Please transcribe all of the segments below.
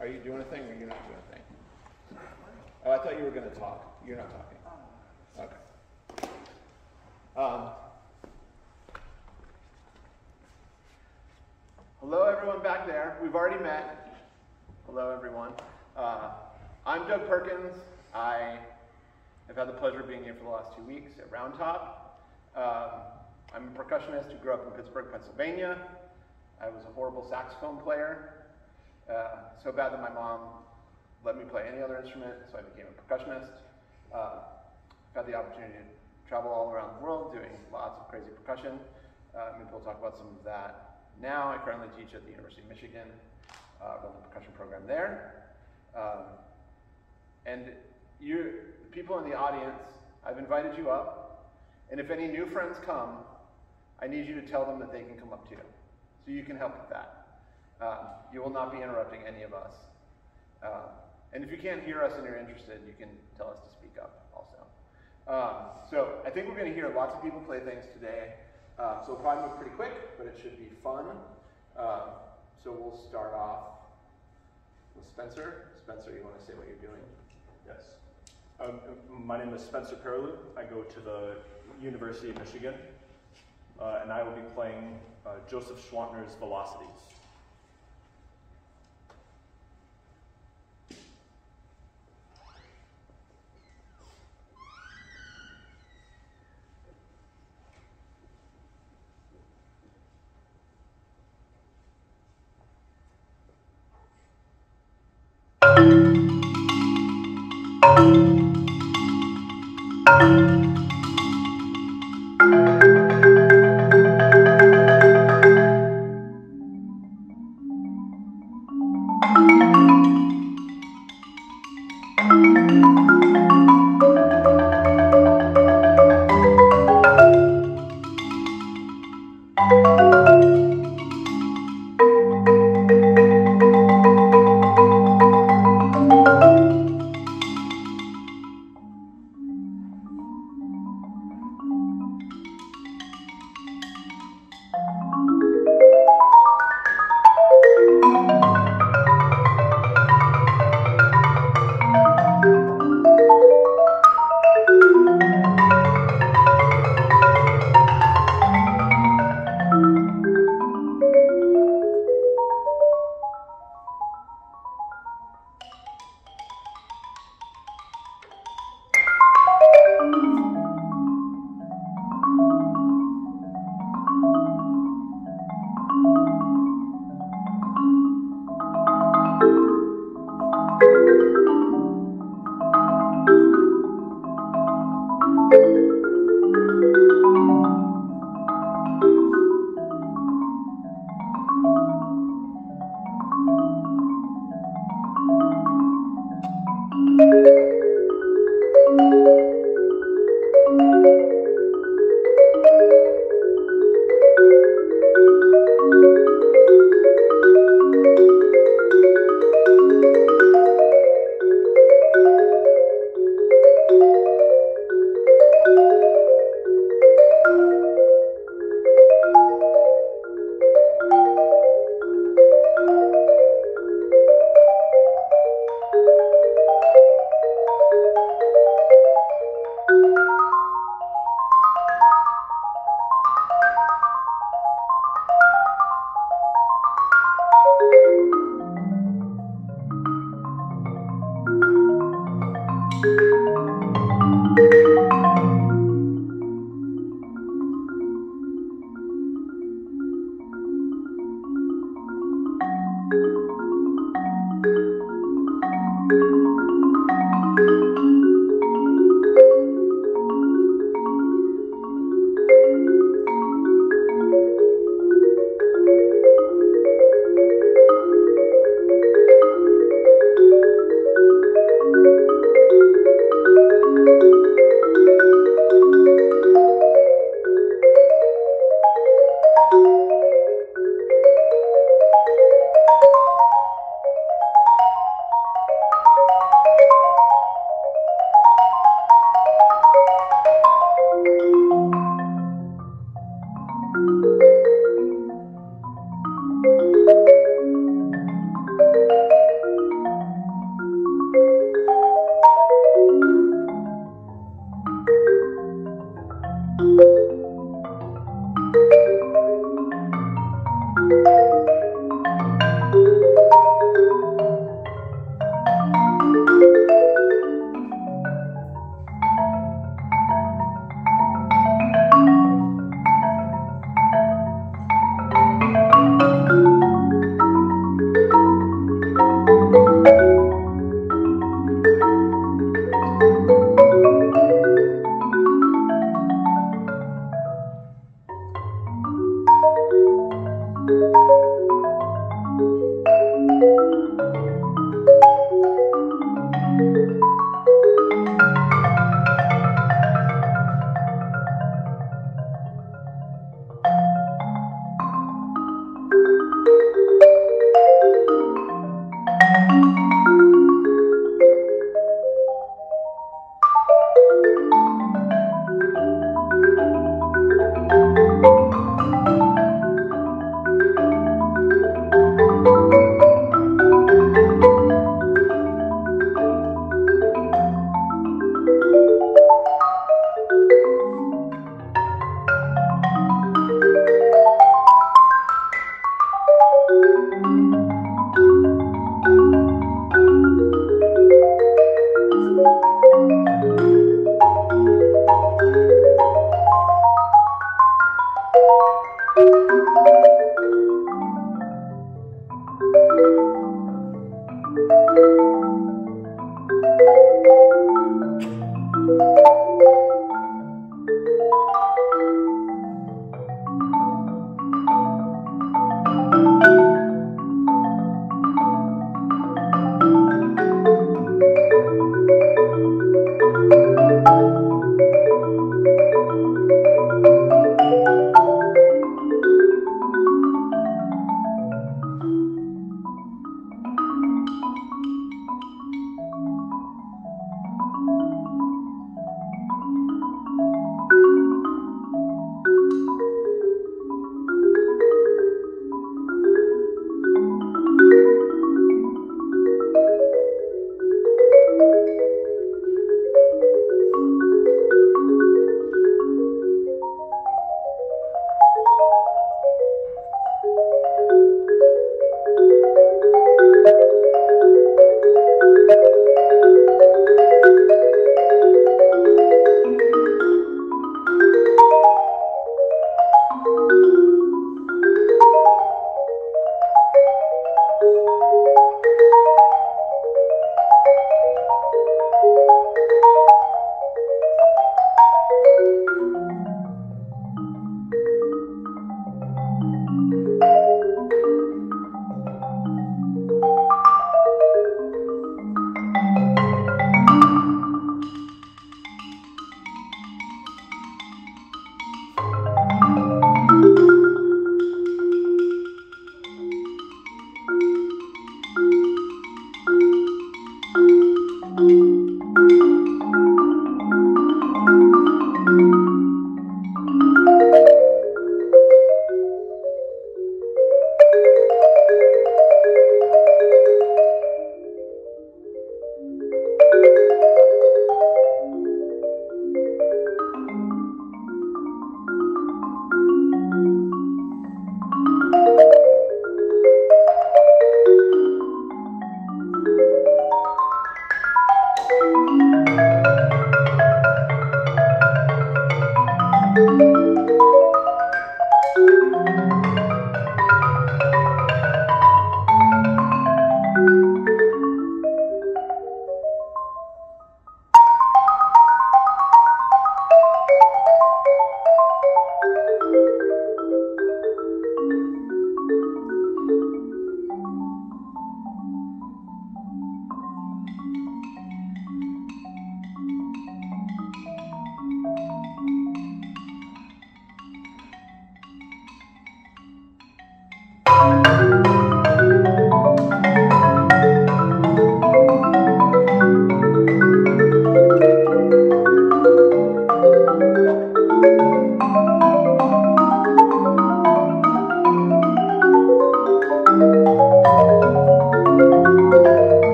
Are you doing a thing or you're not doing a thing? Oh, I thought you were going to talk. You're not talking. Okay. Hello, everyone back there. We've already met. Hello, everyone. I'm Doug Perkins. I have had the pleasure of being here for the last 2 weeks at Round Top. I'm a percussionist who grew up in Pittsburgh, Pennsylvania. I was a horrible saxophone player, so bad that my mom let me play any other instrument, so I became a percussionist. I've had the opportunity to travel all around the world doing lots of crazy percussion. Maybe we'll talk about some of that now. I currently teach at the University of Michigan, run the percussion program there. And the people in the audience, I've invited you up, and if any new friends come, I need you to tell them that they can come up too, so you can help with that. You will not be interrupting any of us. And if you can't hear us and you're interested, you can tell us to speak up also. So I think we're going to hear lots of people play things today. So we'll probably move pretty quick, but it should be fun. So we'll start off with Spencer. Spencer, you want to say what you're doing? Yes. My name is Spencer Perlew. I go to the University of Michigan, and I will be playing Joseph Schwantner's Velocities.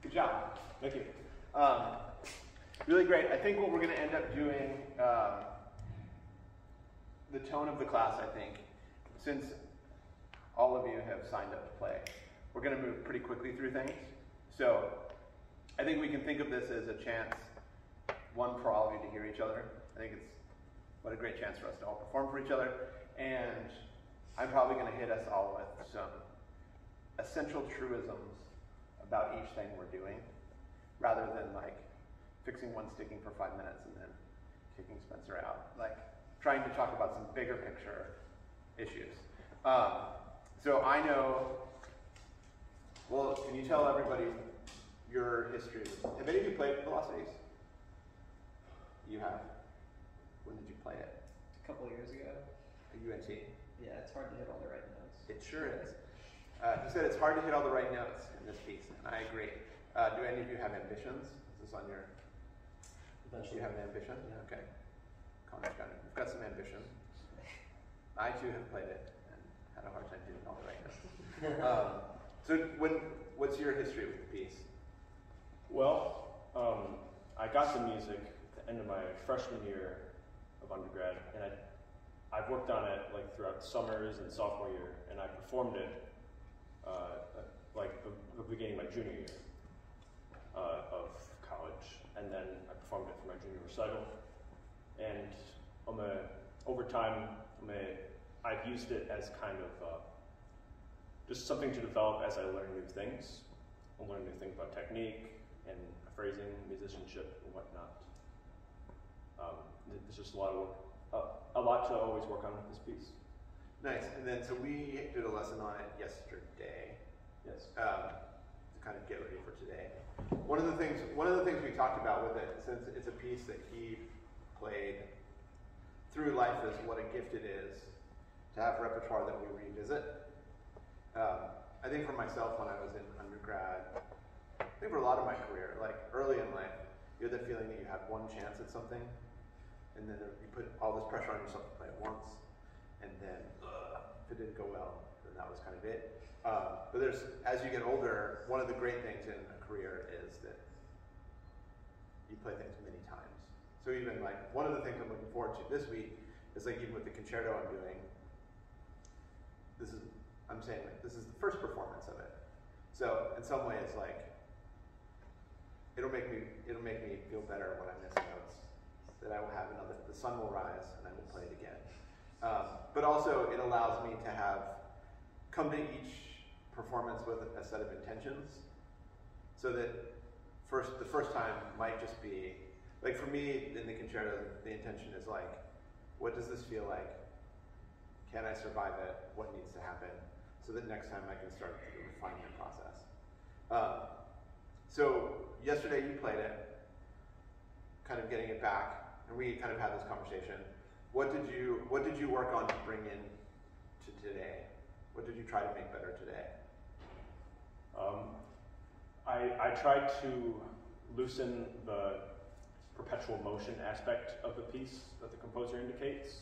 Good job. Thank you. Really great. I think what we're going to end up doing, the tone of the class, I think, since all of you have signed up to play, we're going to move pretty quickly through things. So I think we can think of this as a chance, one, for all of you to hear each other. I think it's what a great chance for us to all perform for each other. And I'm probably going to hit us all with some essential truisms about each thing we're doing, rather than like fixing one sticking for 5 minutes and then kicking Spencer out. Like trying to talk about some bigger picture issues. So I know, well, can you tell everybody your history? Have any of you played Velocities? You have? When did you play it? couple years ago. At UNT. Yeah, it's hard to hit all the right notes. It sure is. He said it's hard to hit all the right notes in this piece, and I agree. Do any of you have ambitions? Is this on your... Do you have an ambition? Yeah. Okay. Connor's got it. We've got some ambition. I too have played it and had a hard time hitting all the right notes. What's your history with the piece? Well, I got the music at the end of my freshman year of undergrad, and I've worked on it like throughout the summers and sophomore year, and I performed it like the beginning of my junior year of college, and then I performed it for my junior recital. And over time, I've used it as kind of just something to develop as I learn new things. I learn new things about technique and phrasing, musicianship, and whatnot. There's just a lot of work, a lot to always work on with this piece. Nice. And then, so we did a lesson on it yesterday. Yes. To kind of get ready for today. One of the things we talked about with it, since it's a piece that he played through life, is what a gift it is to have repertoire that we revisit. I think for myself, when I was in undergrad, I think for a lot of my career, like early in life, you had that feeling that you had one chance at something, and then you put all this pressure on yourself to play it once, and then if it didn't go well, then that was kind of it. But as you get older, one of the great things in a career is that you play things many times. So even like, one of the things I'm looking forward to this week is like, even with the concerto I'm doing, I'm saying like, this is the first performance of it. So in some ways, like, it'll make me feel better when I miss notes, that I will have the sun will rise and I will play it again. But also it allows me to come to each performance with a set of intentions, so that the first time might just be, like for me in the concerto, the intention is like, what does this feel like? Can I survive it? What needs to happen? So that next time I can start the refinement process. So yesterday you played it, kind of getting it back, and we kind of had this conversation. What did you work on to bring in to today? What did you try to make better today? I tried to loosen the perpetual motion aspect of the piece that the composer indicates,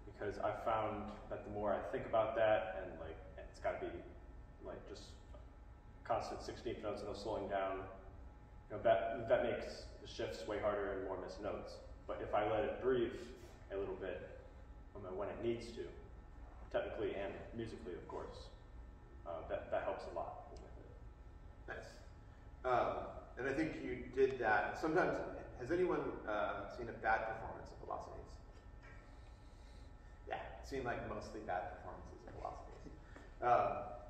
because I found that the more I think about that, and like it's got to be like just constant 16th notes and no slowing down, that makes the shifts way harder and more missed notes. But if I let it breathe a little bit when it needs to, technically and musically, of course, that helps a lot with it. Nice. And I think you did that. Sometimes, has anyone seen a bad performance of Velocities? Yeah, it seemed like mostly bad performances of Velocities.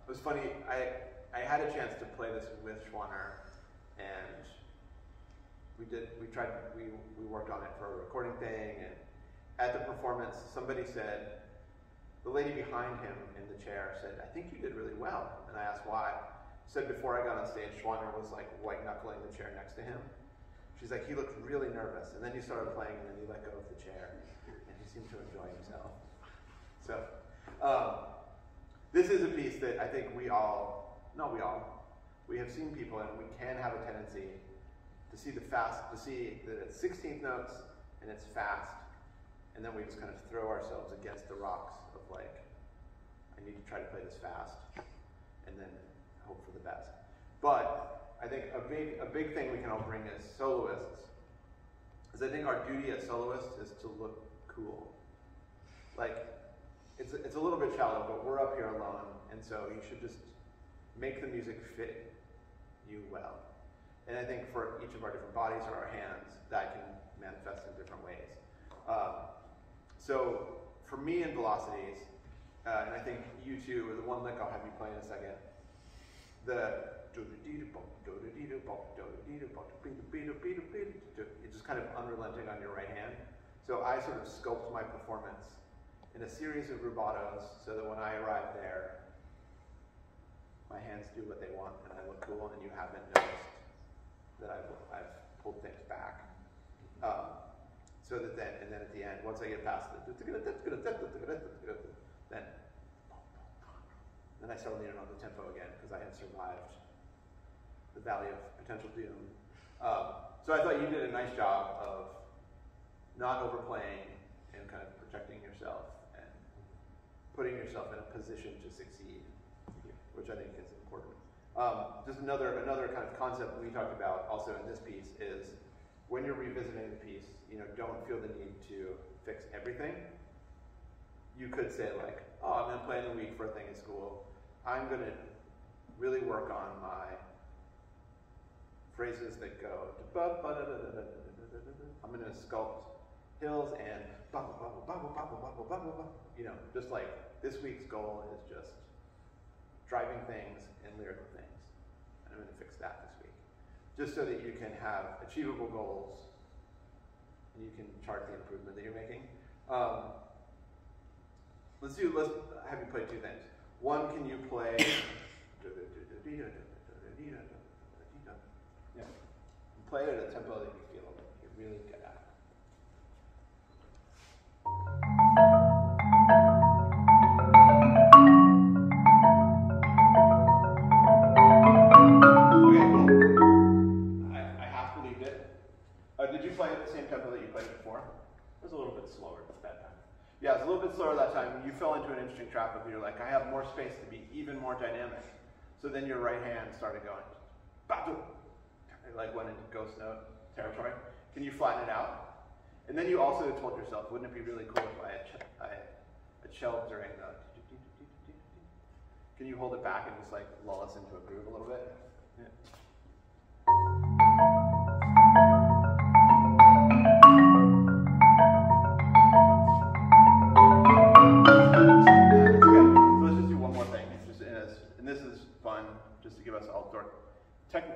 It was funny, I had a chance to play this with Schwanner, and we worked on it for a recording thing, and at the performance, somebody said, the lady behind him in the chair said, I think you did really well. And I asked why. She said before I got on stage, Schwanner was like white knuckling the chair next to him. She's like, he looked really nervous. And then he started playing, and then he let go of the chair, and he seemed to enjoy himself. So, this is a piece that I think we have seen people, and we can have a tendency to see that it's 16th notes, and it's fast, and then we just kind of throw ourselves against the rocks of like, I need to try to play this fast, and then hope for the best. But I think a big thing we can all bring as soloists is I think our duty as soloists is to look cool. Like, it's a little bit shallow, but we're up here alone, and so you should just make the music fit you well. And I think for each of our different bodies or our hands, that can manifest in different ways. So for me in Velocities, and I think you too, the one lick I'll have you play in a second, it's just kind of unrelenting on your right hand. So I sort of sculpt my performance in a series of rubatos so that when I arrive there, my hands do what they want and I look cool, and you haven't noticed that I've pulled things back. So that then, and then at the end, once I get past the, then I settle in on the tempo again because I had survived the valley of potential doom. So I thought you did a nice job of not overplaying and kind of protecting yourself and putting yourself in a position to succeed, which I think is important. Just another kind of concept we talked about also in this piece is when you're revisiting the piece, don't feel the need to fix everything. You could say like, oh, I'm going to play in the week for a thing at school. I'm going to really work on my phrases that go, I'm going to sculpt hills and just like this week's goal is just driving things and lyrical things. And I'm going to fix that this week. Just so that you can have achievable goals and you can chart the improvement that you're making. Let's have you play two things. One, can you play play it at a tempo that you feel like you're really good at. Okay, cool. I half believed it. Did you play at the same tempo that you played it before? It was a little bit slower that time. Yeah, it's a little bit slower that time. You fell into an interesting trap of you're like, I have more space to be even more dynamic. So then your right hand started going, Batu! It like went into ghost note territory. Can you flatten it out? And then you also told yourself, wouldn't it be really cool if I chelled during the... Can you hold it back and just like lull us into a groove a little bit? Yeah.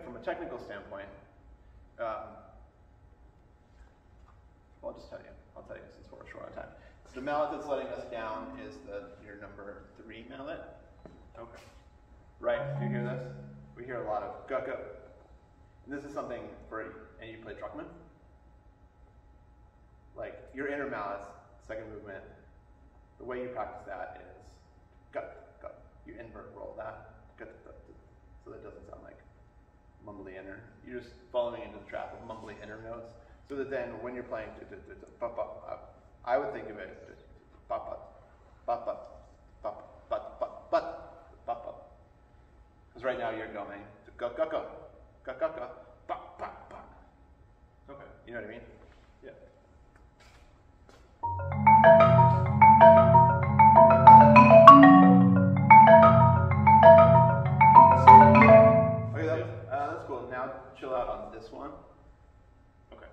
From a technical standpoint, I'll just tell you. I'll tell you since we're short on time. The mallet that's letting us down is your number 3 mallet. Okay. Right? Do you hear this? We hear a lot of go go. And this is something for and you play Druckmann. Like your inner mallet's second movement. The way you practice that is go go. You invert roll that go, go, go, so that it doesn't sound like mumbly inner. You're just following into the trap of mumbly inner notes, so that then when you're playing, I would think of it because right now you're going go go go go go go ba ba ba. Okay, you know what I mean? Yeah. That's cool. Now chill out on this one. Okay.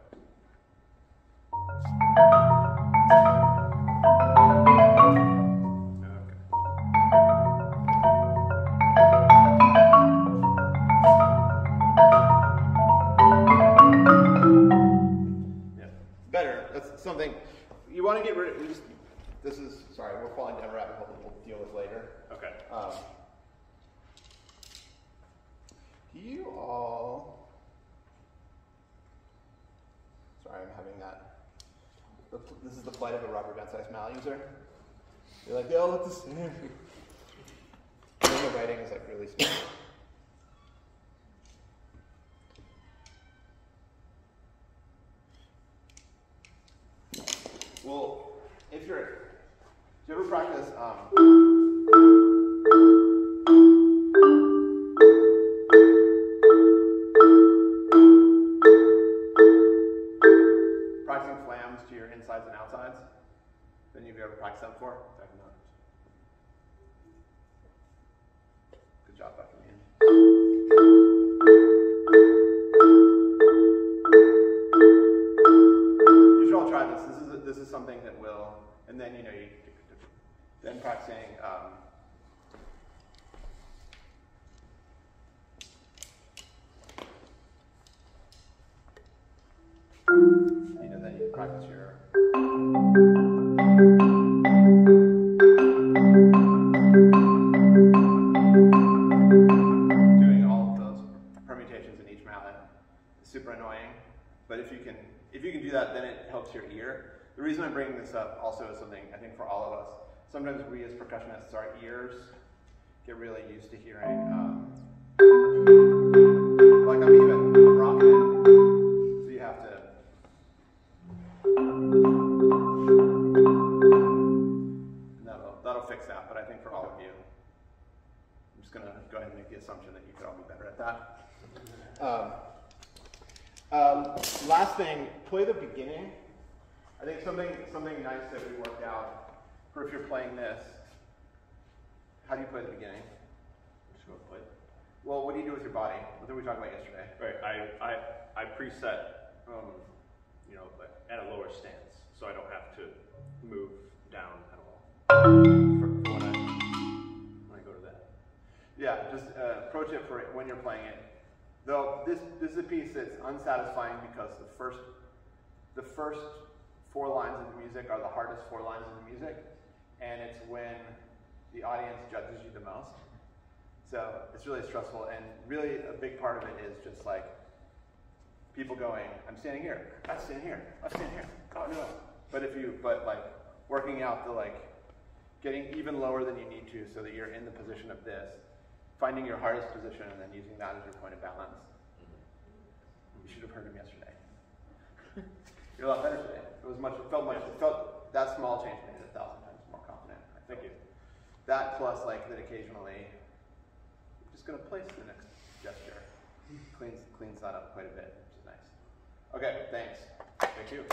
Yeah. Better. That's something you want to get rid of. Sorry, we're falling down a rabbit hole that we'll deal with later. Okay. You all, sorry, I'm having that. This is the plight of a rubber band size mallet user. You're like, they all look the same. And then the writing is like really small. Well, do you ever practice, practicing flams to your insides and outsides? Then you've ever practiced that before? I have not. Good job, Dr. Meehan. You should all try this. This is something that will, and then then practicing. Then you practice your. Doing all of those permutations in each mallet is super annoying, but if you can do that, then it helps your ear. I think for all of us. Sometimes we as percussionists, our ears get really used to hearing, like I'm rocking it, so you have to, and that'll fix that, but I think for all of you, I'm just gonna go ahead and make the assumption that you could all be better at that. Last thing, play the beginning. I think something nice that we worked out for if you're playing this. How do you play the beginning? Just go play. Well, what do you do with your body? What did we talk about yesterday? Right. I preset, you know, at a lower stance, so I don't have to move down at all. For when I go to that. Yeah, just pro tip for when you're playing it. Though this is a piece that's unsatisfying because the first 4 lines of the music are the hardest 4 lines of the music, and it's when the audience judges you the most. So it's really stressful, and really a big part of it is just like people going, I'm standing here, I stand here, I stand here. Oh no. But like working out the like getting even lower than you need to so that you're in the position of this, finding your hardest position and then using that as your point of balance. You should have heard him yesterday. You're a lot better today. That small change made it 1,000 times more confident. Thank you. That plus like that occasionally, you're just gonna place the next gesture. Cleans that up quite a bit, which is nice. Okay, thanks. Thank you.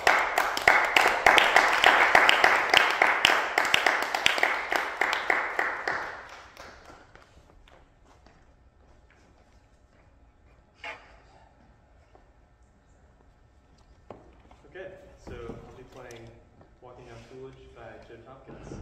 Okay, so I'll be playing Walking on Coolidge by Joe Tompkins.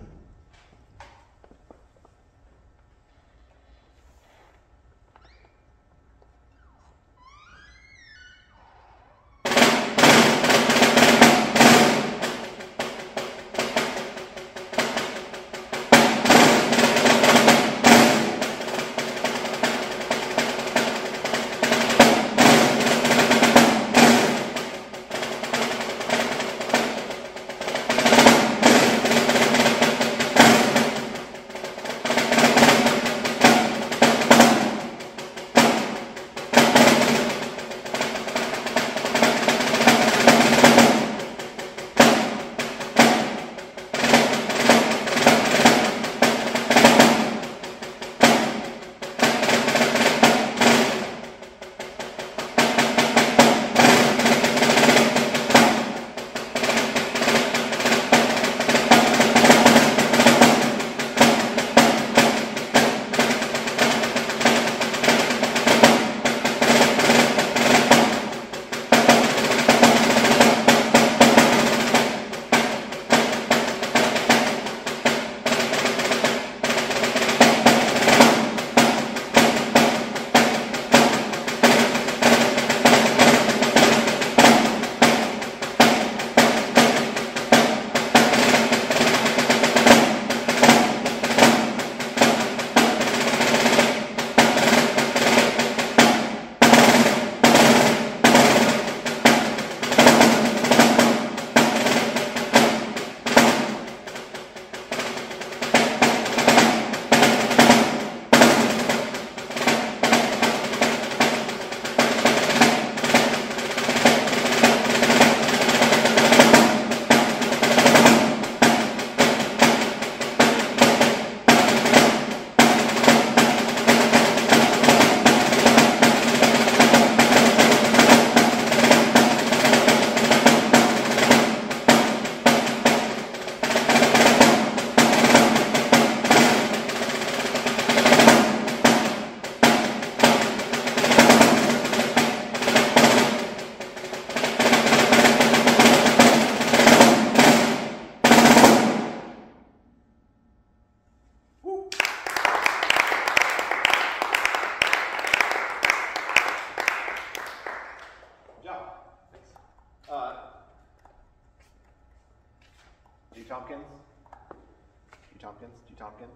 Tompkins? G. Tompkins?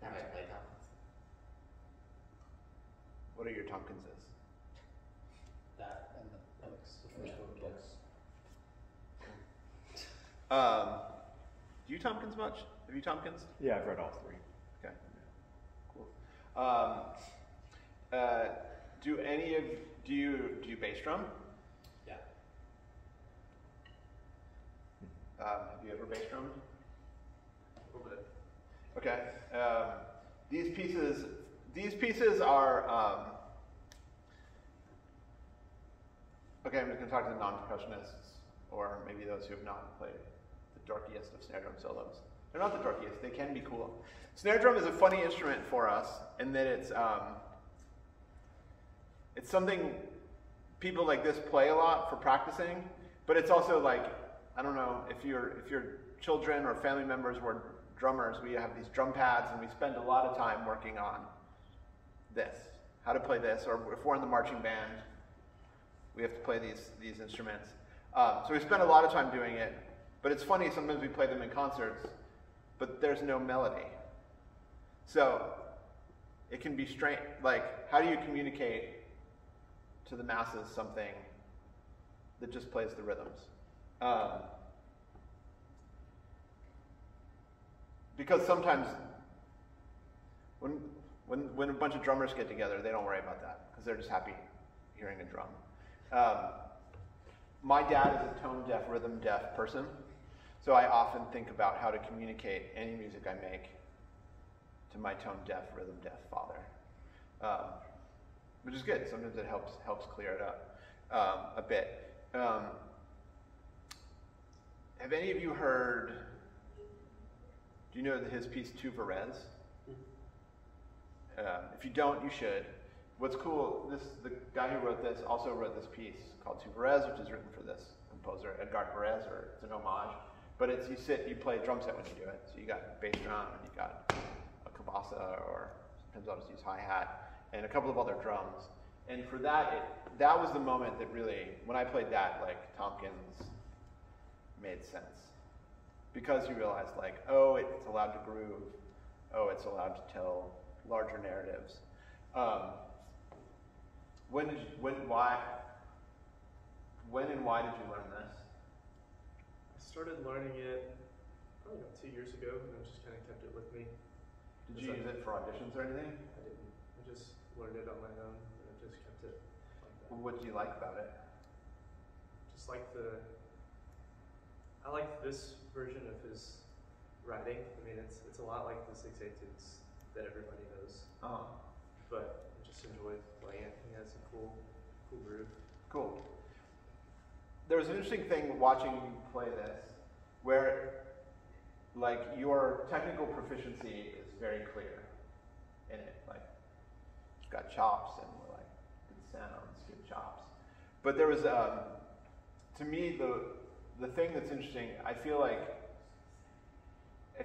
Now I play Tompkins. What are your Tompkinses? That and the books. The first book. Books. Do you Tompkins much? Have you Tompkins? Yeah, I've read all three. Okay. Cool. Do you bass drum? Yeah. Have you ever bass drummed? A little bit. Okay. These pieces are. Okay, I'm going to talk to the non-percussionists, or maybe those who have not played the dorkiest of snare drum solos. They're not the dorkiest. They can be cool. Snare drum is a funny instrument for us in that it's something people like this play a lot for practicing, but it's also like, I don't know, if your children or family members were drummers, we have these drum pads and we spend a lot of time working on this, how to play this, or if we're in the marching band, we have to play these instruments. So we spend a lot of time doing it, but it's funny, sometimes we play them in concerts, but there's no melody. So it can be strange, like, how do you communicate to the masses something that just plays the rhythms? Because sometimes when a bunch of drummers get together, they don't worry about that because they're just happy hearing a drum. My dad is a tone-deaf, rhythm-deaf person, so I often think about how to communicate any music I make to my tone-deaf, rhythm-deaf father, which is good. Sometimes it helps clear it up a bit. Have any of you heard? Do you know his piece Tu Verrez? If you don't, you should. What's cool, the guy who wrote this also wrote this piece called Tu Verrez, which is written for this composer, Edgar Perez, or it's an homage. But it's you play a drum set when you do it. So you got bass drum, and you got a cabasa, or sometimes I'll just use hi-hat, and a couple of other drums. And for that, that was the moment that really, when I played that, like, Tompkins made sense. Because you realized, like, oh, it's allowed to groove. Oh, it's allowed to tell larger narratives. When and why did you learn this? I started learning it probably about 2 years ago, and I just kind of kept it with me. Did you use it for auditions or anything? I didn't. I just learned it on my own, and I just kept it like that. What do you like about it? Just like I like this version of his writing. I mean, it's a lot like the 6/8 that everybody knows. But I just enjoy playing it. He has a cool groove. Cool. There was an interesting thing watching you play this, where, like, your technical proficiency is very clear in it. Like, you've got chops and, like, good sounds, good chops. But there was, to me, the thing that's interesting, I feel like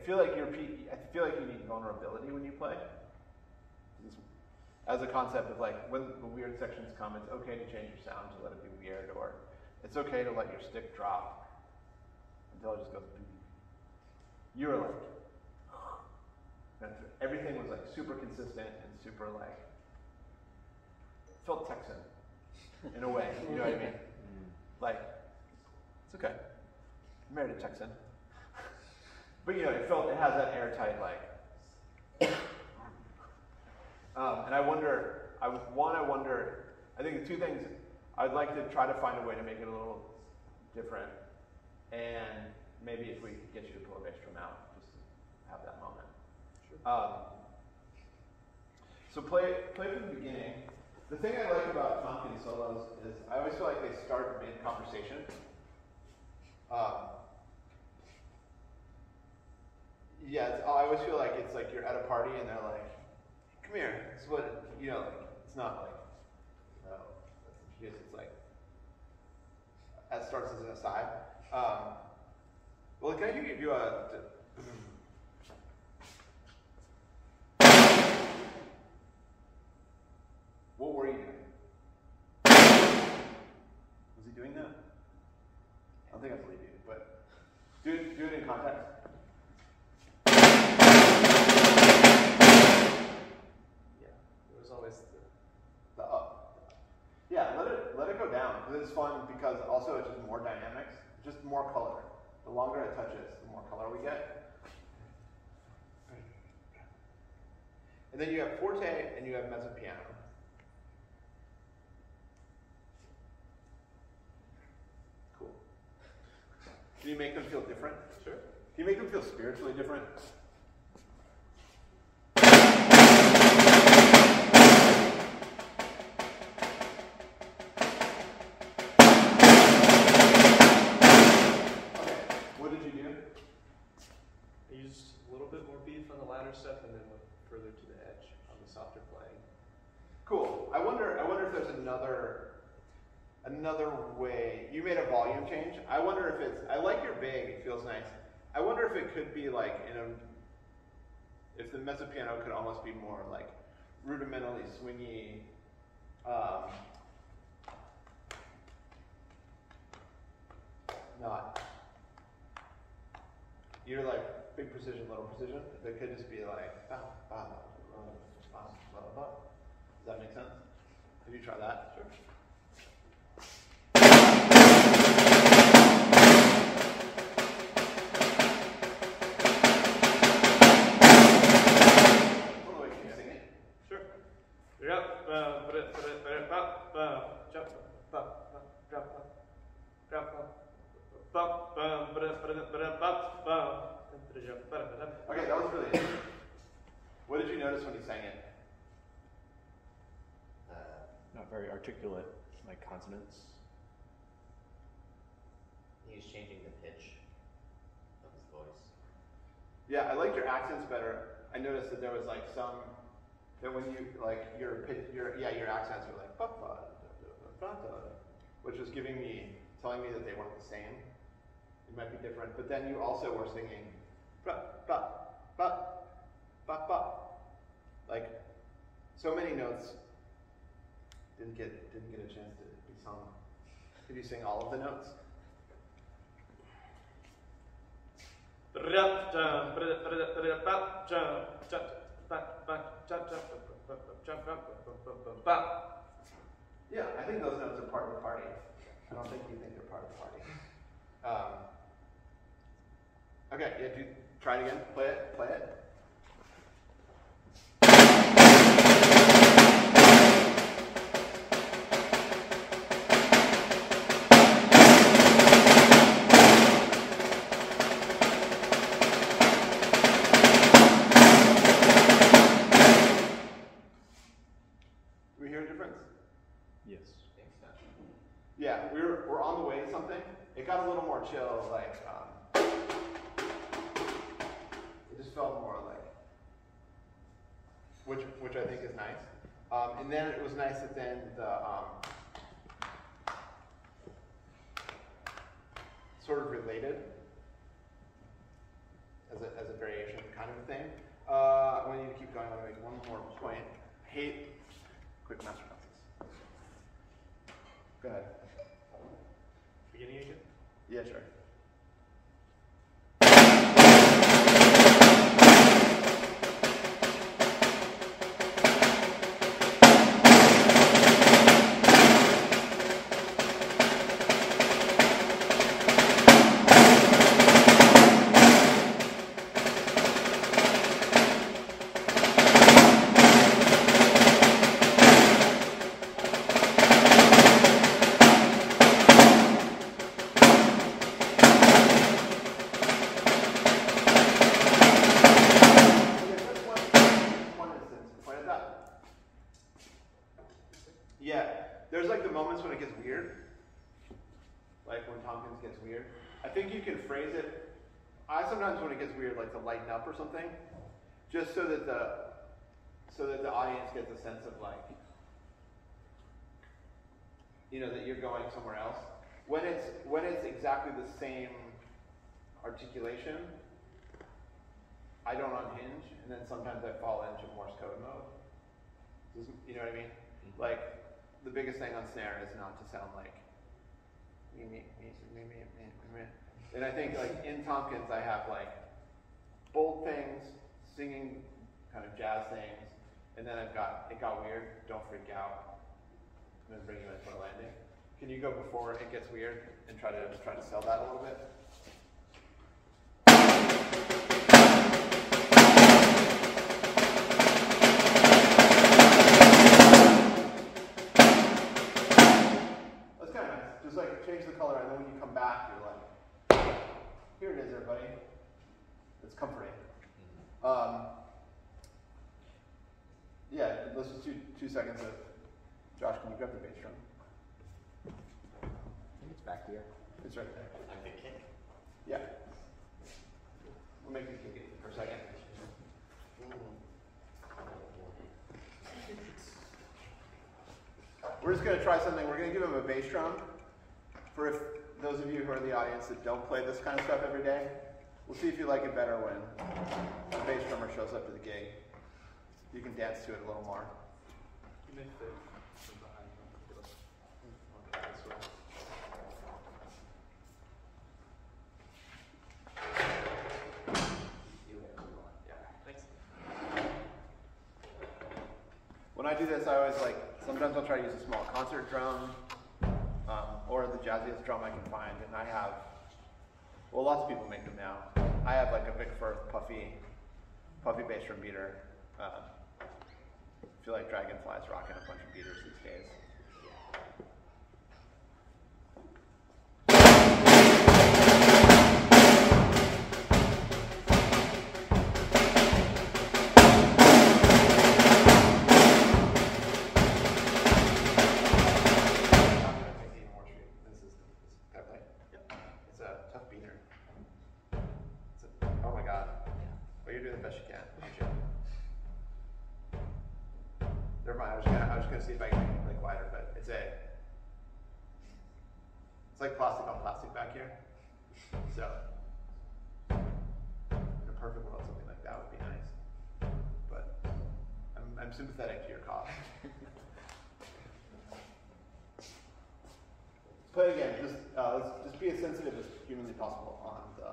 you need vulnerability when you play. As a concept of, like, when the weird sections come, it's okay to change your sound to let it be weird, or it's okay to let your stick drop until it just goes. You were like, everything was like super consistent and super like felt Texan in a way. You know what I mean? Like, it's okay. I'm married a Texan, but you know, it has that airtight like. And I wonder. I think the two things. I'd like to try to find a way to make it a little different, and maybe if we could get you to pull a bass drum out, just have that moment. Sure. So play from the beginning. The thing I like about Tompkins solos is I always feel like they start mid-conversation. I always feel like it's like you're at a party and they're like, "Come here." It's what like. It's not like, no, that's introduced. It's like that starts as an aside. Well, can I give you a? What were you doing? Was he doing that? I don't think I believe you, but do it in context. Always the up. Yeah, let it go down because it's fun because also it's just more dynamics, just more color. The longer it touches, the more color we get. And then you have forte and you have mezzo piano. Cool. Can you make them feel different? Sure. Can you make them feel spiritually different? stuff and then went further to the edge on the softer playing. Cool. I wonder if there's another way. You made a volume change. I wonder if it's, I like your big, it feels nice. I wonder if it could be like if the mezzo piano could almost be more like rudimentally swingy, not, you're like big precision, little precision. It could just be like, does that make sense? Have you tried that? Sure. Okay, that was really interesting. What did you notice when you sang it? Not very articulate, like consonants. He was changing the pitch of his voice. Yeah, I liked your accents better. I noticed that there was like some, that when you, like, your accents were like, which was telling me that they weren't the same. It might be different, but then you also were singing, like, so many notes didn't get a chance to be sung. Could you sing all of the notes? Yeah, I think those notes are part of the party. I don't think you think they're part of the party. Okay, yeah, try it again. Play it. Do we hear a difference? Yes. Yeah, we're on the way to something. It got a little more chill, like it just felt more like, which I think is nice. And then it was nice that then the sort of related as a variation kind of a thing. I want you to keep going. I want to make one more point. Hate quick masterclasses. Go ahead. Beginning again? Yeah, sure. Yeah, there's like the moments when it gets weird, like when Tompkins gets weird. I think you can phrase it. I sometimes when it gets weird like to lighten up or something, just so that the audience gets a sense of like, you know, that you're going somewhere else. When it's exactly the same articulation, I don't unhinge, and then sometimes I fall into Morse code mode. You know what I mean? Like, the biggest thing on snare is not to sound like me. And I think like in Tompkins I have like bold things, singing kind of jazz things, and then I've got it got weird, don't freak out, and then bring you into a landing. Can you go before it gets weird and try to sell that a little bit? Yeah, let's just do 2 seconds of, Josh, can you grab the bass drum? I think it's back here. It's right there. Like the kick. Yeah. We'll make you kick it for a second. We're just going to try something. We're going to give him a bass drum. For if those of you who are in the audience that don't play this kind of stuff every day, we'll see if you like it better when the bass drummer shows up to the gig. You can dance to it a little more. You may fit from behind. This way. Yeah, thanks. When I do this, I always sometimes I'll try to use a small concert drum, or the jazziest drum I can find, and I have, well, lots of people make them now. I have like a Vic Firth puffy bass drum beater. I feel like Dragonfly's rocking a bunch of beaters these days. See if I can make it play quieter, but it's like plastic on plastic back here. So in a perfect world, something like that would be nice. But I'm sympathetic to your cough. Let's play it again. Let's just be as sensitive as humanly possible on the.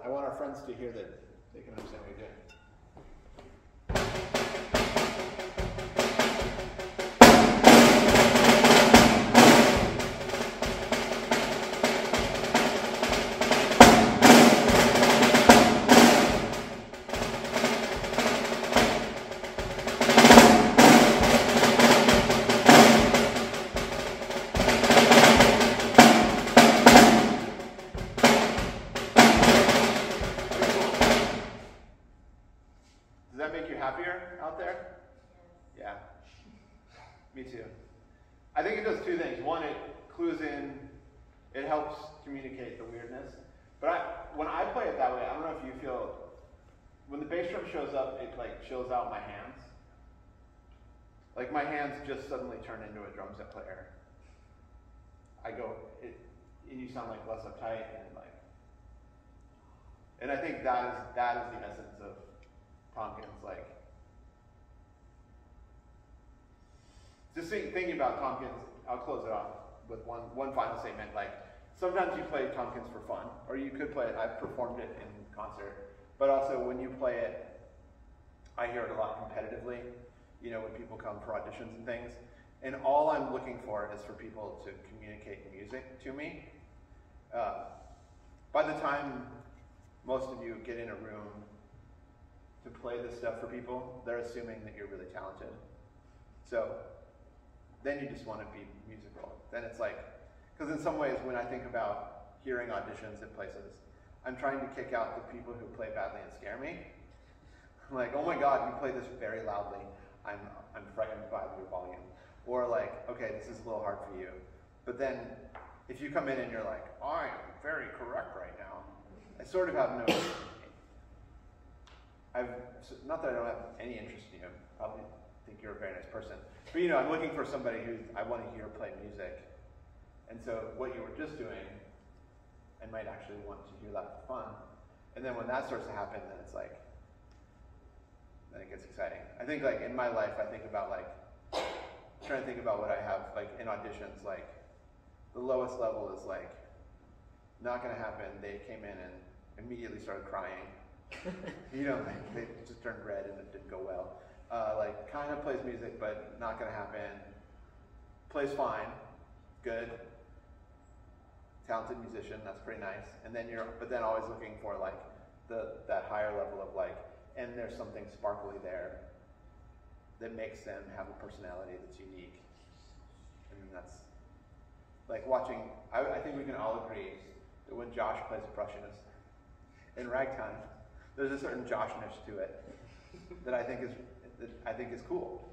I want our friends to hear that they can understand what you're doing. Out there? Yeah. Me too. I think it does two things. One, it clues in, it helps communicate the weirdness. But when I play it that way, I don't know if you feel, when the bass drum shows up, it like chills out my hands. Like my hands just suddenly turn into a drum set player. And you sound like less uptight and I think that is the essence of Tompkins. Just thinking about Tompkins, I'll close it off with one final statement. Sometimes you play Tompkins for fun, or you could play it. I've performed it in concert, but also when you play it, I hear it a lot competitively. When people come for auditions and things, and all I'm looking for is for people to communicate music to me. By the time most of you get in a room to play this stuff for people, they're assuming that you're really talented. So then you just want to be musical. Then it's because in some ways when I think about hearing auditions at places, I'm trying to kick out the people who play badly and scare me. I'm like, oh my God, you play this very loudly. I'm frightened by your volume. Or okay, this is a little hard for you. But then if you come in and you're like, I am very correct right now, I sort of have no, not that I don't have any interest in you, I probably think you're a very nice person. But I'm looking for somebody who I want to hear play music. And so what you were just doing, I might actually want to hear that for fun. And then when that starts to happen, then it's then it gets exciting. I think in my life, I think about trying to think about what I have in auditions, the lowest level is not gonna happen. They came in and immediately started crying. They just turned red and it didn't go well. Kind of plays music, but not gonna happen. Plays fine, good, talented musician, that's pretty nice. And then but then always looking for that higher level of and there's something sparkly there that makes them have a personality that's unique. And that's like watching, I think we can all agree that when Josh plays a percussionist in ragtime, there's a certain Joshness to it that I think is cool.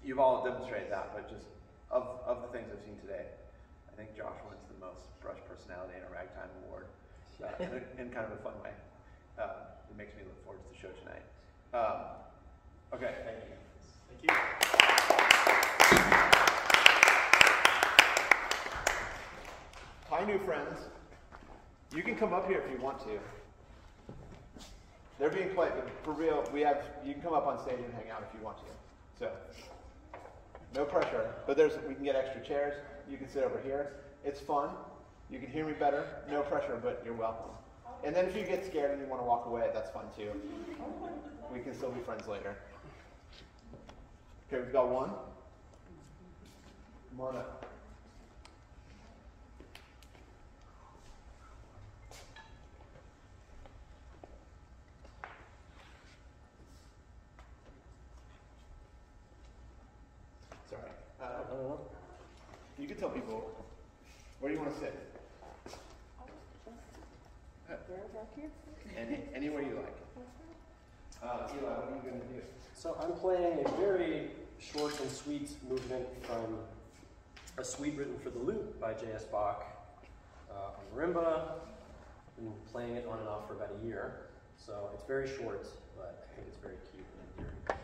You've all demonstrated that, but just of the things I've seen today, I think Josh wins the most brush personality in a ragtime award in kind of a fun way. It makes me look forward to the show tonight. Okay, thank you. Thank you. Hi, new friends. You can come up here if you want to. They're being played, but for real, you can come up on stage and hang out if you want to. So, no pressure. But we can get extra chairs. You can sit over here. It's fun. You can hear me better. No pressure, but you're welcome. And then if you get scared and you want to walk away, that's fun too. We can still be friends later. Okay, we've got one. Come on up. Sorry. You can tell people, where do you want to sit? Anywhere you like. Eli, what are you going to do? So I'm playing a very short and sweet movement from a suite written for the lute by J.S. Bach on marimba. Been playing it on and off for about a year. So it's very short, but I think it's very cute and endearing.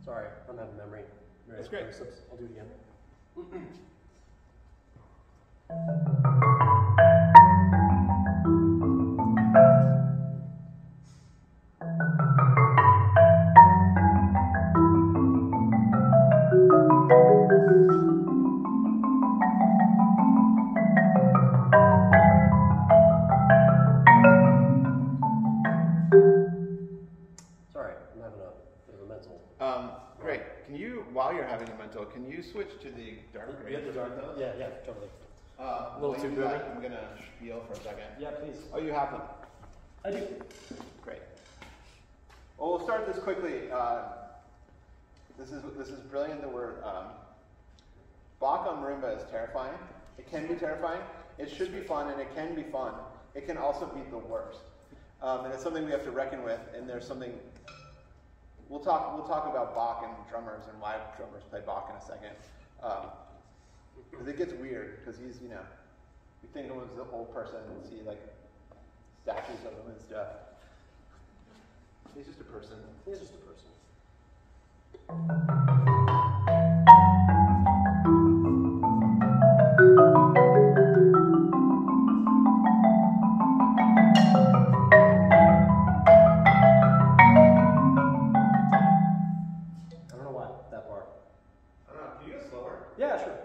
Sorry, I'm out of memory. That's great. I'll do it again. Sorry, I'm having a bit of a mental. Great. While you're having a mental, can you switch to the dark green? Yeah, totally. A little too good. I'm going to spiel for a second. Yeah, please. Oh, you have them? I do. Great. Well, we'll start this quickly. This is brilliant that we're... Bach on marimba is terrifying. It can be terrifying. It should be fun, and it can be fun. It can also be the worst. And it's something we have to reckon with, and there's something... We'll talk about Bach and drummers and why drummers play Bach in a second. Because it gets weird, because he's, you think of him as an old person and see, like, statues of him and stuff. He's just a person. He's just a person. I don't know why, that part. I don't know, can you go slower? Yeah, sure.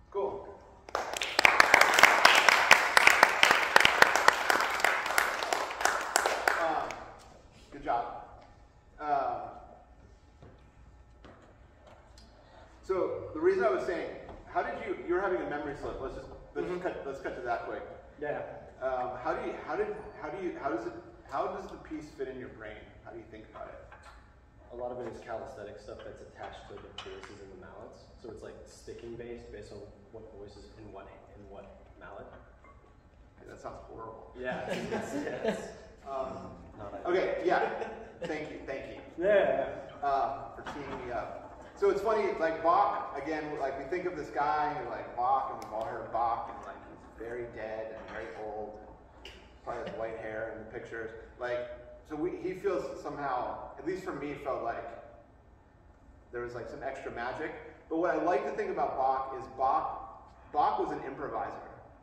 Cool. Good job. So the reason I was saying, how did you're having a memory slip. Let's cut to that quick. Yeah. How does the piece fit in your brain? How do you think about it? A lot of it is calisthenic stuff that's attached to the voices and the mallets. So it's like sticking based on what voices in what mallet. That sounds horrible. Yeah. Okay, yeah. Thank you. Yeah. For teeing me up. So it's funny, like Bach, again, like we think of this guy who like Bach, and we've all heard of Bach, and like he's very dead and very old. Probably has white hair in the pictures. Like, so he feels somehow, at least for me, felt like there was like some extra magic. But what I like to think about Bach is Bach was an improviser.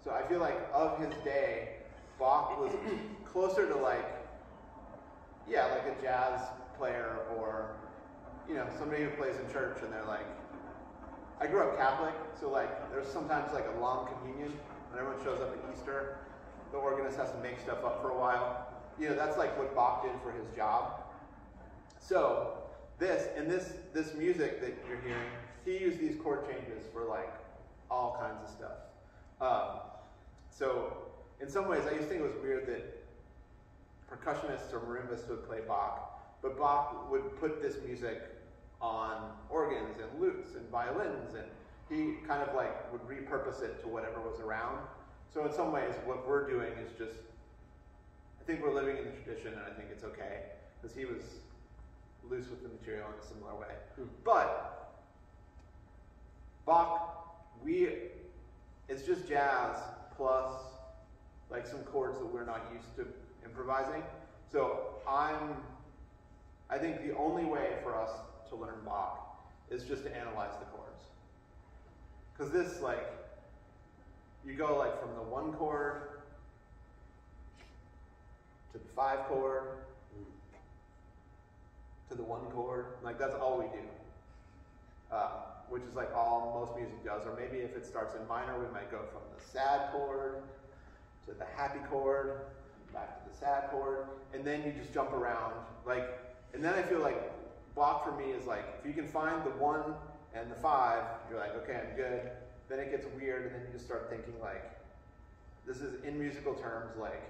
So I feel like of his day, Bach was closer to like a jazz player, or somebody who plays in church and they're like, I grew up Catholic, so like there's sometimes like a long communion when everyone shows up at Easter. The organist has to make stuff up for a while. That's like what Bach did for his job. So this music that you're hearing, he used these chord changes for like all kinds of stuff. So in some ways, I used to think it was weird that percussionists or marimbas would play Bach, but Bach would put this music on organs and lutes and violins, and he kind of like would repurpose it to whatever was around. So in some ways, what we're doing is just, I think we're living in the tradition, and I think it's okay, because he was loose with the material in a similar way. But Bach, it's just jazz plus like some chords that we're not used to improvising. So I think the only way for us to learn Bach is just to analyze the chords. Because this, like, you go like from the 1 chord to the 5 chord to the 1 chord. Like, that's all we do. Which is like all most music does. Or maybe if it starts in minor, we might go from the sad chord to the happy chord, back to the sad chord, and then you just jump around. Like, and then I feel like Bach for me is like, if you can find the 1 and the 5, you're like, okay, I'm good. Then it gets weird, and then you just start thinking like, this is in musical terms, like,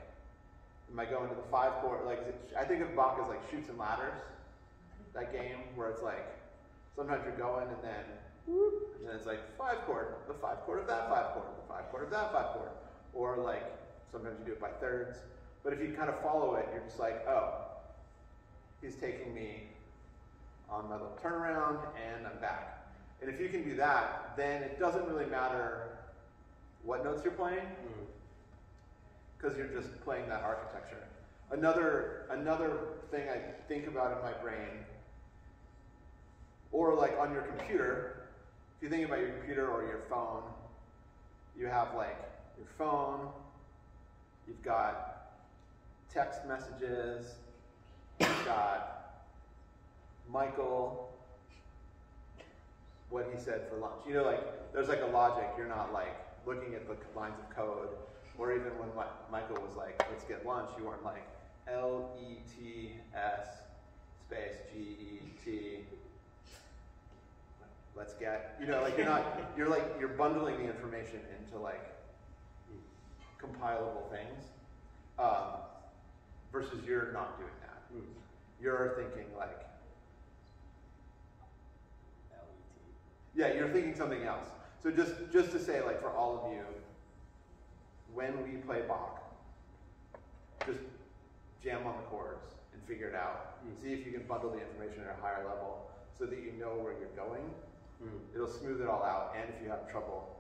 am I going to the 5 chord? Like, I think of Bach as like Chutes and Ladders, that game where it's like, sometimes you're going and then, whoop, and then it's like 5 chord, the 5 chord of that 5 chord, the 5 chord of that 5 chord. Or like, sometimes you do it by thirds. But if you kind of follow it, you're just like, oh, he's taking me on my little turnaround and I'm back. And if you can do that, then it doesn't really matter what notes you're playing, because you're just playing that architecture. Another thing I think about in my brain, or like on your computer, if you think about your computer or your phone, you have like your phone, you've got text messages, you've got Michael, what he said for lunch. Like, there's like a logic. You're not like looking at the lines of code, or even when Michael was like, let's get lunch, you weren't like LETS space GET. Let's get, like you're bundling the information into like compilable things, versus you're not doing that. You're thinking like, yeah, you're thinking something else. So just to say, like, for all of you, when we play Bach, just jam on the chords and figure it out. See if you can bundle the information at a higher level so that you know where you're going. It'll smooth it all out, and if you have trouble,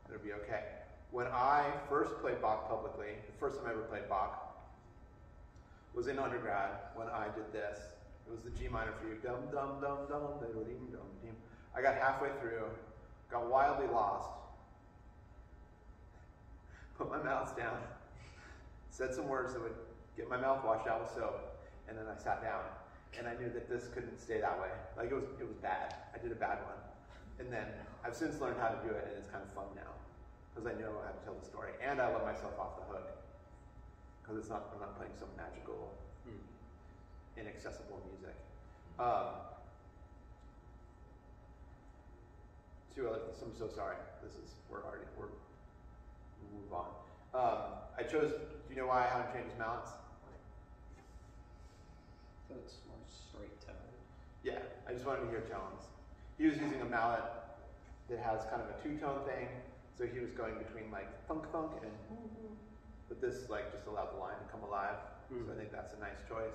it'll be okay. When I first played Bach publicly, the first time I ever played Bach was in undergrad when I did this. It was the G minor fugue. Dum dum dum dum dum dum dum. I got halfway through, got wildly lost, put my mouth down, said some words that would get my mouth washed out with soap, and then I sat down. And I knew that this couldn't stay that way. Like, it was bad. I did a bad one. And then I've since learned how to do it, and it's kind of fun now, because I know how to tell the story. And I let myself off the hook, because I'm not playing some magical, inaccessible music. I'm so sorry. We'll move on. I chose, do you know why I haven't changed mounts? So it's more straight tone. Yeah, I just wanted to hear tones. He was using a mallet that has kind of a 2-tone thing, So he was going between like thunk thunk and but this like just allowed the line to come alive. So I think that's a nice choice.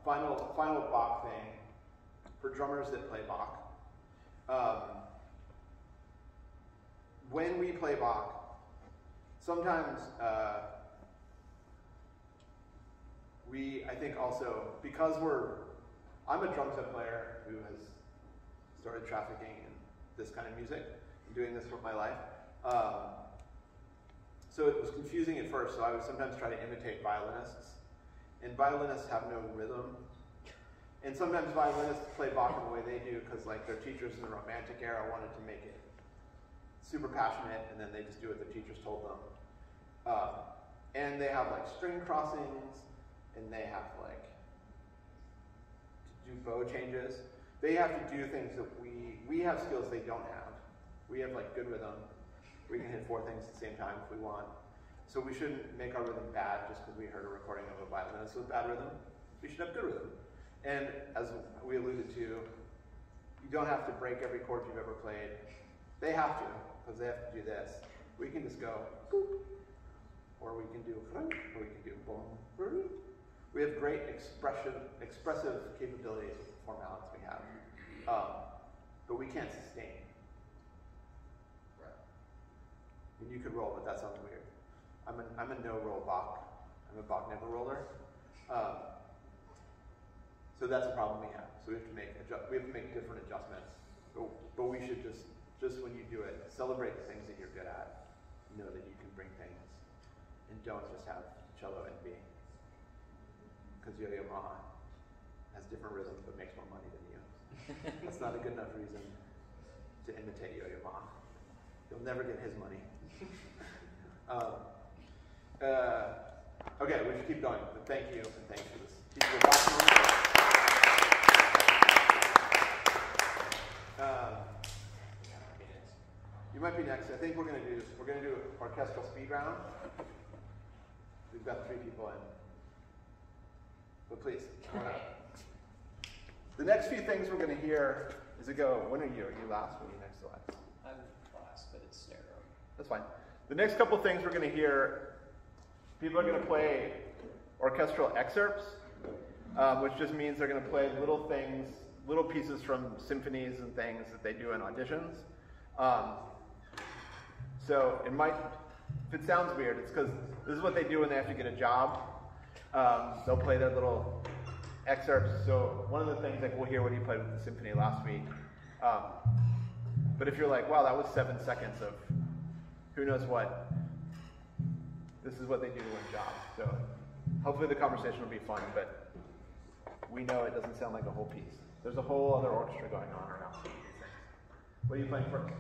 Final Bach thing for drummers that play Bach. When we play Bach, sometimes I think also, because I'm a drum set player who has started trafficking in this kind of music, and doing this for my life. So it was confusing at first, so I would sometimes try to imitate violinists. And violinists have no rhythm. And sometimes violinists play Bach in the way they do because like their teachers in the Romantic era wanted to make it super passionate, and then they just do what their teachers told them. And they have like string crossings, and they have like to do bow changes. They have to do things that we have skills they don't have. We have like good rhythm. We can hit 4 things at the same time if we want. So we shouldn't make our rhythm bad just because we heard a recording of a violinist with bad rhythm. We should have good rhythm. And as we alluded to, you don't have to break every chord you've ever played. They have to, because they have to do this. We can just go boop, or we can do or we can do boom. We have great expressive capabilities with the 4 mallets we have, but we can't sustain. And you could roll, but that sounds weird. I'm a no-roll Bach. I'm a Bach never roller. So that's a problem we have. So we have to make different adjustments. But we should just when you do it, celebrate the things that you're good at. Know that you can bring things, and don't just have cello and B. Because Yo-Yo Ma has different rhythms but makes more money than you. That's not a good enough reason to imitate Yo-Yo Ma. You'll never get his money. Okay, we should keep going, but thank you, and thanks for this teachable Bach moment. You might be next. I think we're gonna do orchestral speed round. We've got 3 people in. But please, come on up. The next few things we're gonna hear is when are you? Are you last? Or are you next to last? I'm last, but it's narrow. That's fine. The next couple things we're going to hear, people are going to play orchestral excerpts, which just means they're going to play little things, little pieces from symphonies and things that they do in auditions. So if it sounds weird, it's because this is what they do when they have to get a job. They'll play their little excerpts. So one of the things, like we'll hear what he played with the symphony last week. But if you're like, wow, that was 7 seconds of who knows what, this is what they do to win jobs. So hopefully the conversation will be fun, but we know it doesn't sound like a whole piece. There's a whole other orchestra going on around these things. What are you playing first?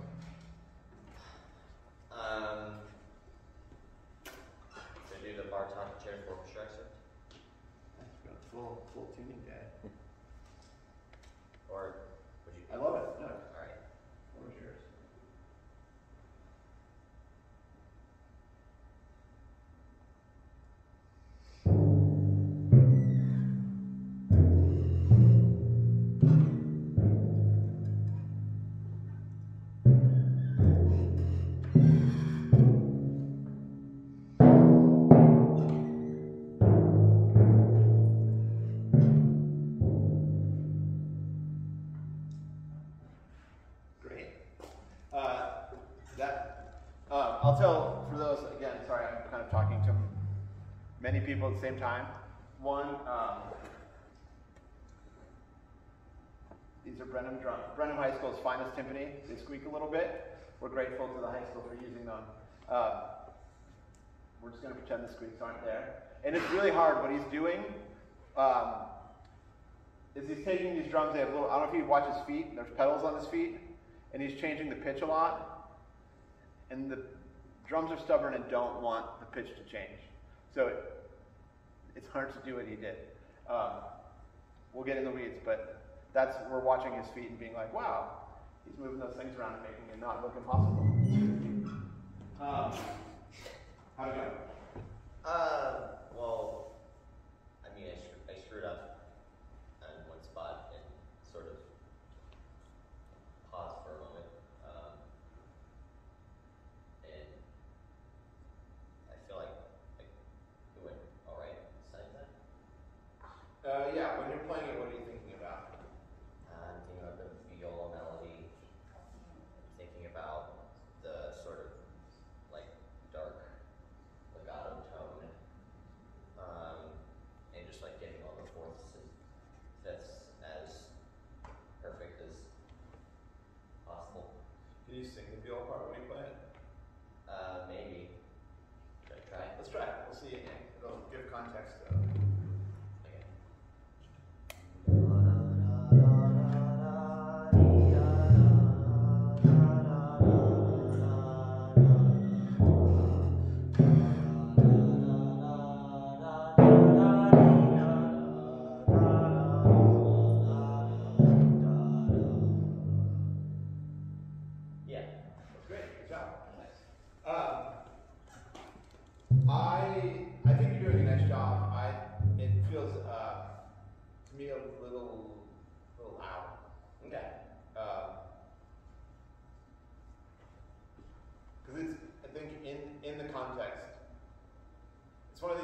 To do the Bartok Chair Orchestra excerpt? That's got full tuning day. Or would you? I love it. No. All right. What was yours? I'll tell, for those, again, sorry, I'm kind of talking to many people at the same time. One, these are Brenham High School's finest timpani. They squeak a little bit. We're grateful to the high school for using them. We're just going to pretend the squeaks aren't there. And it's really hard. What he's doing is he's taking these drums. They have little, I don't know if you watch his feet. There's pedals on his feet. And he's changing the pitch a lot. And the drums are stubborn and don't want the pitch to change. So it's hard to do what he did. We'll get in the weeds, but we're watching his feet and being like, wow, he's moving those things around and making it not look impossible. How'd it go? Well, I mean, I screwed up on one spot and sort of paused for a moment.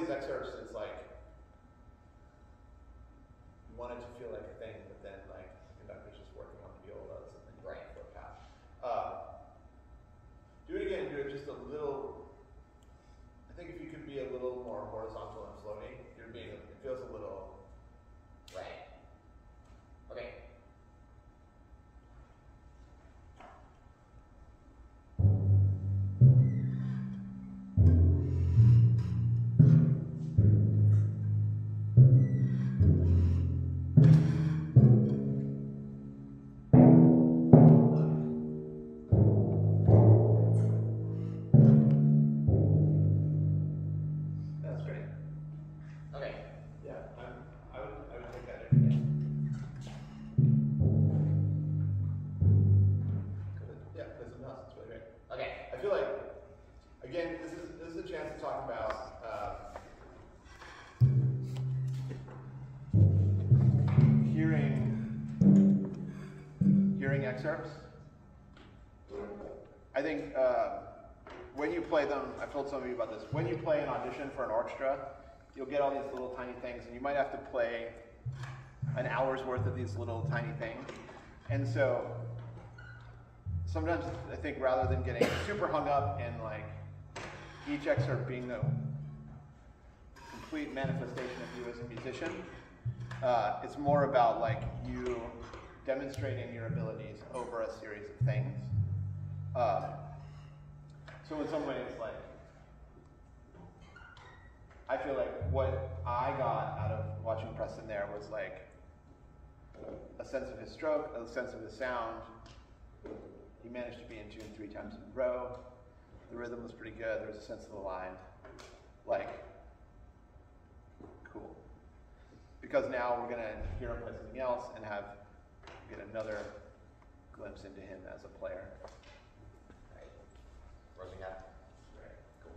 these excerpts, it's like you want it to feel like a thing, but then like the conductor's just working on the violas and then you Right. flip past. Do it again. Do it just a little. I think if you could be a little more horizontal and floaty, it feels a little. Right. Okay. That's great. Okay. Yeah, I would take that every day. Yeah, play something else. It's really great. Okay. I feel like, again, this is a chance to talk about hearing excerpts. I think when you play them, I've told some of you about this. When you play an audition for an orchestra, you'll get all these little tiny things, and you might have to play an hour's worth of these little tiny things. And so sometimes I think rather than getting super hung up in like each excerpt being the complete manifestation of you as a musician, it's more about like you demonstrating your abilities over a series of things. So in some ways, like, I feel like what I got out of watching Preston there was like a sense of his stroke, a sense of his sound. He managed to be in tune 3 times in a row. The rhythm was pretty good. There was a sense of the line. Like, cool. Because now we're gonna hear him play something else and get another glimpse into him as a player. Right. Rosing hat. Right. Cool.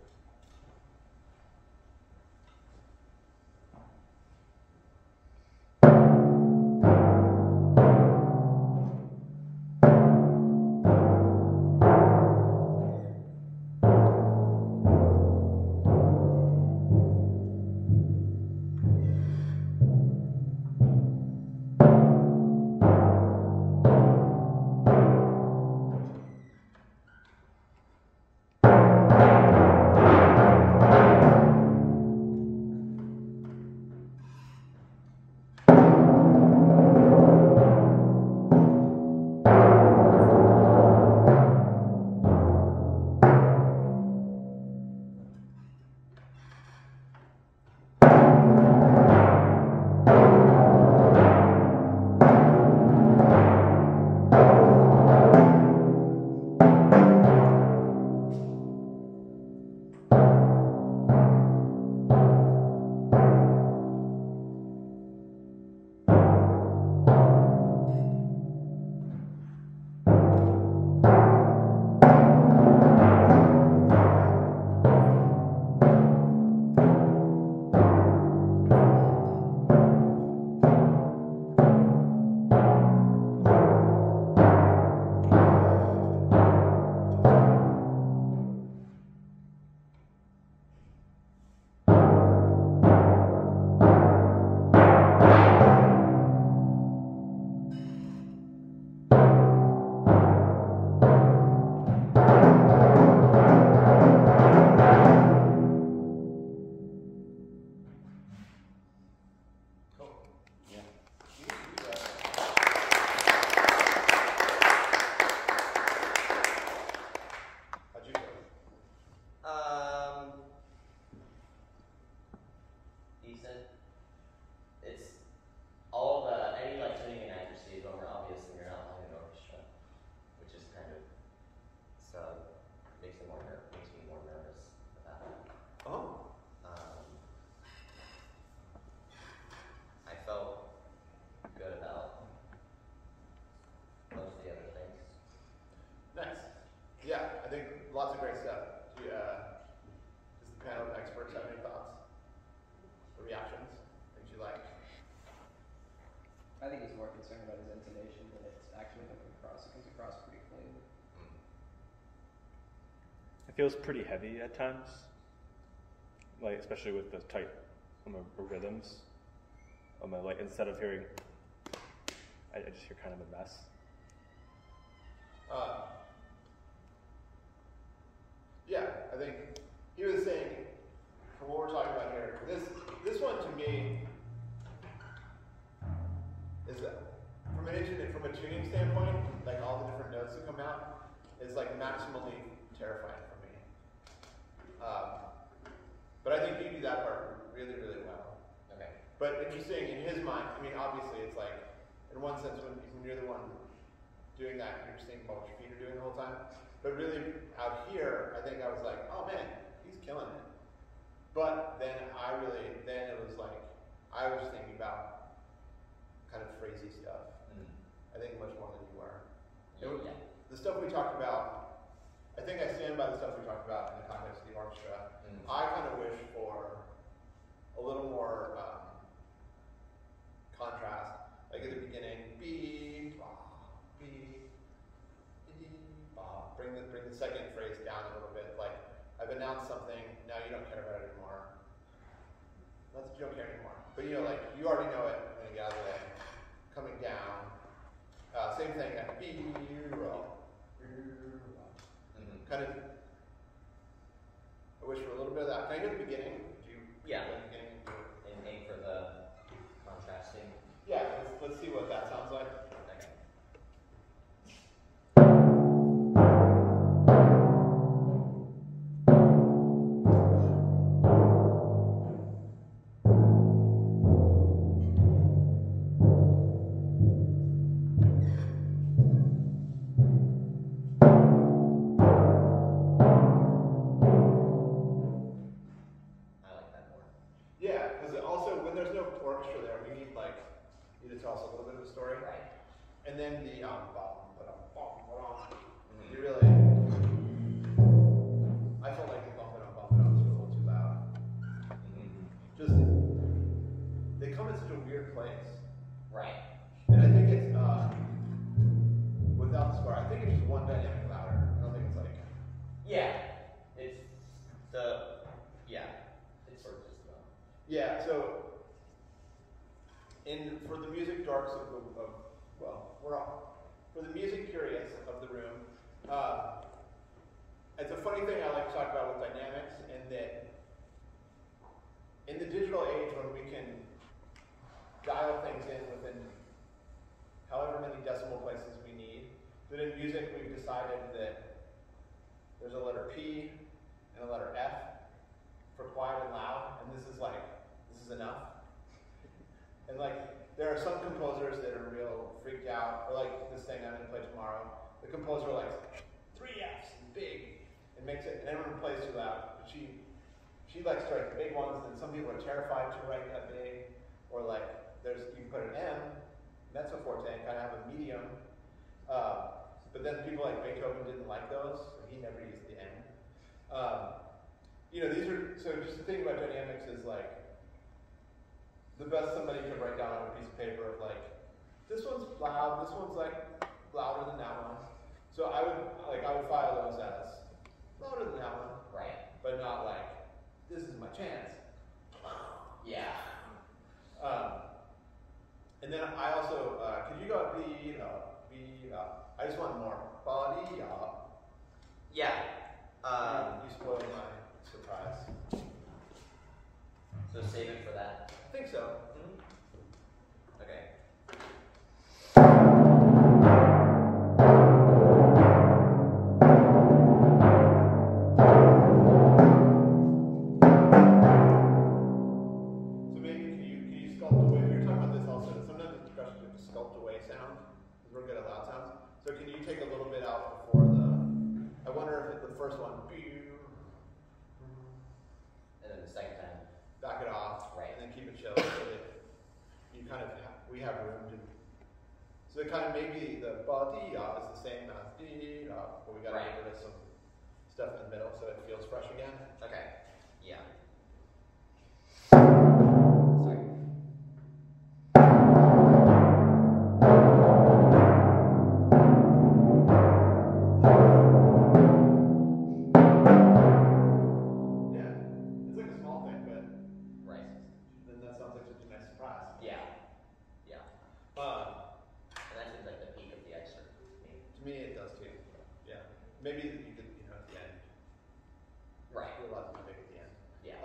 Lots of great stuff. Does the panel of experts have any thoughts? Or reactions? Things you like? I think he's more concerned about his intonation than it's actually coming across. It comes across pretty clean. It feels pretty heavy at times. like especially with the tight rhythms. Like instead of hearing, I just hear kind of a mess. Yeah, I think he was saying, from what we're talking about here, this one to me is from a tuning standpoint, like all the different notes that come out, is like maximally terrifying for me. But I think you do that part really, really well. Okay. But interesting, in his mind, I mean, obviously it's like, in one sense, when you're the one doing that, you're just thinking about what your feet are doing the whole time. But really, out here, I think I was like, oh man, he's killing it. But then it was like, I was thinking about kind of phrasey stuff. I think much more than you were. Yeah. The stuff we talked about, I think I stand by the stuff we talked about in the context of the orchestra. I kind of wish for a little more contrast. Like at the beginning, beep, bah, beep, beep, bah. Bring the second phrase down a little bit. Like, I've announced something, now you don't care about it anymore. Not that you don't care anymore. But you know, like, you already know it when you get out of the way. Coming down. Same thing, like, beep, kind of, I wish for a little bit of that. Can I hear the beginning? Do you Yeah. the beginning? And aim for the contrasting. Yeah, let's see what that sounds like. Okay. I like that more. Yeah, because also when there's no orchestra there, we need like you to tell us a little bit of a story. Right. And then the you Mm-hmm. really, I felt like the bump it up was a little too loud. Just they come in such a weird place, Right. and I think it's without the score. I think it's just one dynamic louder. I don't think it's like Yeah. It's it's sort of just yeah. So for the music dorks for the music curious of the room, it's a funny thing I like to talk about with dynamics, in that in the digital age when we can dial things in within however many decimal places we need, that in music we've decided that there's a letter P and a letter F for quiet and loud, and this is enough. And like, there are some composers that are real freaked out, or like this thing I'm going to play tomorrow. The composer likes 3 Fs and big, and makes it, and everyone plays too loud. But she likes to write the big ones, and some people are terrified to write that big, or like, you can put an M, mezzo forte, and kind of have a medium. But then people like Beethoven didn't like those, so he never used the M. So just the thing about dynamics is like, the best somebody could write down on a piece of paper of like, this one's loud, this one's like louder than that one. So I would file those as louder than that one, Right. but not like, this is my chance. Yeah. And then I also, could you go B up? I just want more. Body up. Yeah. You spoiled my surprise. So save it for that. I think so. Okay. So maybe can you sculpt away? We were talking about this also. Sometimes it's frustrating to sculpt away sound, because we're good at loud sounds. So can you take a little bit out before I wonder if the first one, And then the second time. back it off, Right. and then keep it chill, so that you kind of we have room to. So it kind of maybe the ba-dee is the same as dee but we got to Right. get rid of some stuff in the middle so it feels fresh again. Okay. Yeah. Sorry. Yeah, it's like a small thing. pick at the end. Yeah.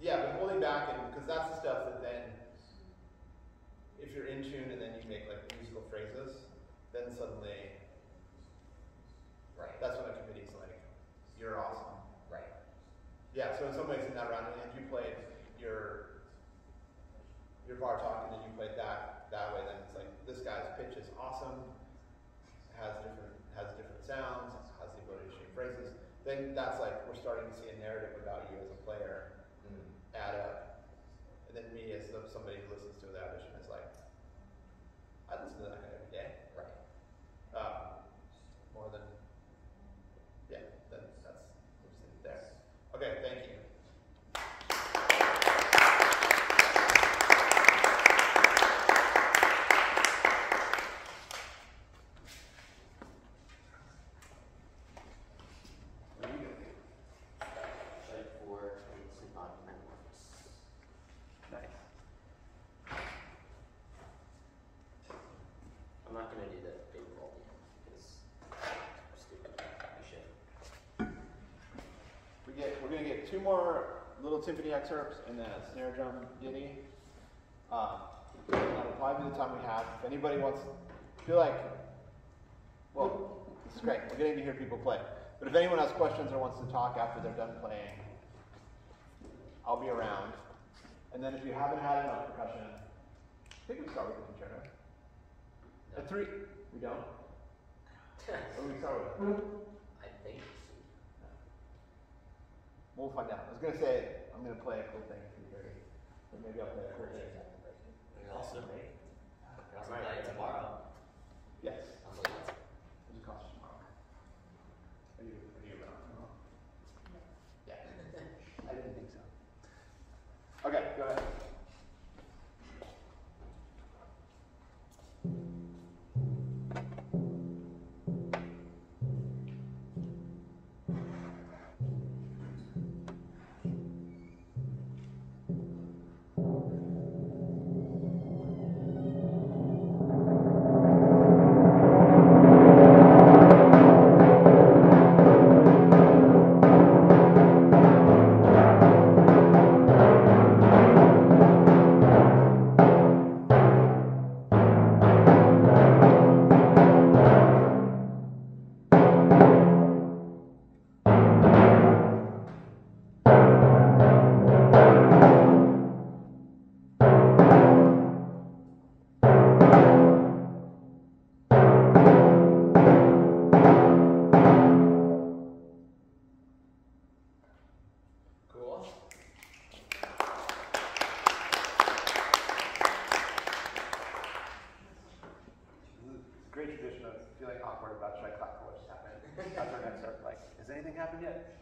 Yeah, but holding back, and because that's the stuff that then, if you're in tune and then you make like musical phrases, then suddenly, Right. that's when a committee's like, you're awesome. Right. Yeah, so in some ways in that round, and you played your bar talk and then you played that way, then it's like, this guy's pitch is awesome, has different sounds, has the ability to shape phrases. Then that's like, we're starting to see a narrative about you as a player add up. And then me as somebody who listens to the audition is like, I listen to that guy every day. Right. More than, yeah, that's we'll just leave it there. Okay, thank you. Nice. I'm not going to do the big roll because it's stupid. We should. We're gonna get 2 more little timpani excerpts and then a snare drum ditty. That'll probably be the time we have. If anybody wants, feel like, well, this is great. We're getting to hear people play. But if anyone has questions or wants to talk after they're done playing, I'll be around. And then if you haven't had enough percussion, I think we start with the concerto. No. At 3, we don't. What do we start with? I think. We'll find out. I was gonna say I'm gonna play a cool thing at 3:30, but maybe I'll play a cool thing. Also, tomorrow. Yes. There's a concert tomorrow. Are you around tomorrow? Yeah. I didn't think so. Okay, go ahead. Great tradition of feeling awkward about should I clap for what just happened after an excerpt. Like, has anything happened yet?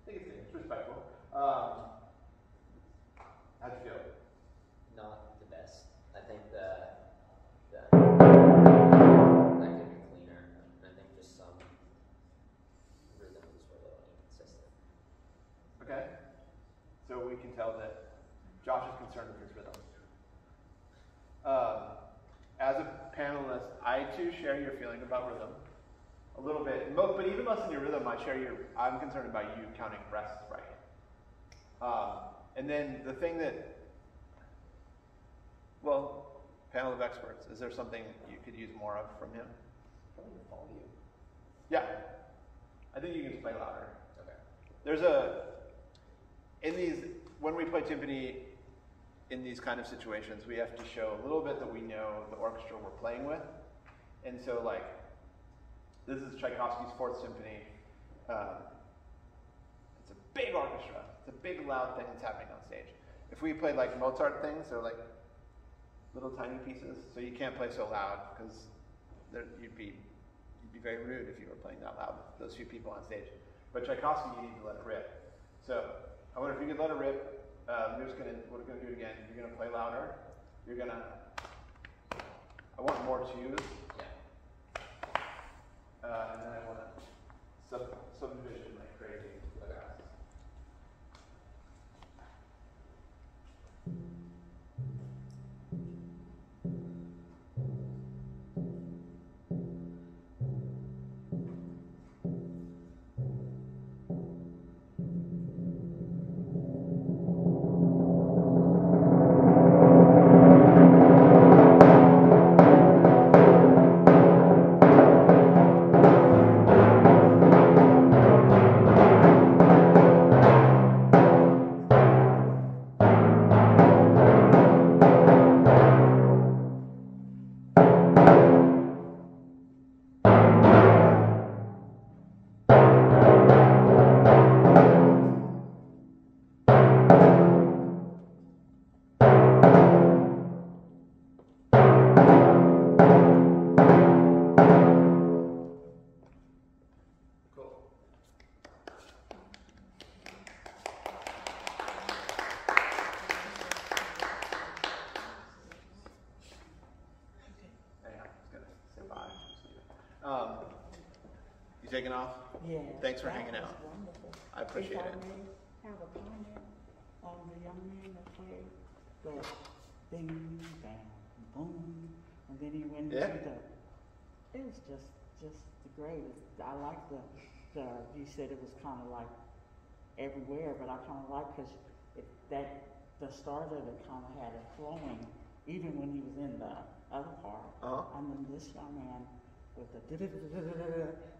I think it's respectful. How'd you feel? Not the best. I think that could be cleaner. I think just some rhythms were a little inconsistent. Okay. So we can tell that Josh is concerned with his rhythm. As a panelist, I too share your feeling about rhythm a little bit, but even less than your rhythm, I'm concerned about you counting breaths right. And then the thing that, well, panel of experts, is there something you could use more of from him? Probably the volume. Yeah. I think you can just play louder. Okay. When we play timpani in these kind of situations, we have to show a little bit that we know the orchestra we're playing with. And so, like, this is Tchaikovsky's 4th Symphony. It's a big orchestra. It's a big, loud thing that's happening on stage. If we played, like, Mozart things, they're, like, little tiny pieces. So you can't play so loud, because you'd be very rude if you were playing that loud with those few people on stage. But Tchaikovsky, you need to let it rip. So I wonder if you could let it rip. We're gonna do it again. You're gonna play louder. I want more twos. Yeah. And then I want to subdivision like crazy. Okay. taking off? Yeah. Thanks for that hanging was out. Wonderful. I appreciate if it. I may have a comment on the young man that played the bing, bang, boom, and then he went Yeah. into the. It was just the greatest. I like the. You said it was kind of like everywhere, but I kind of like because the start of it kind of had it flowing, even when he was in the other part. Uh-huh. And then this young man with the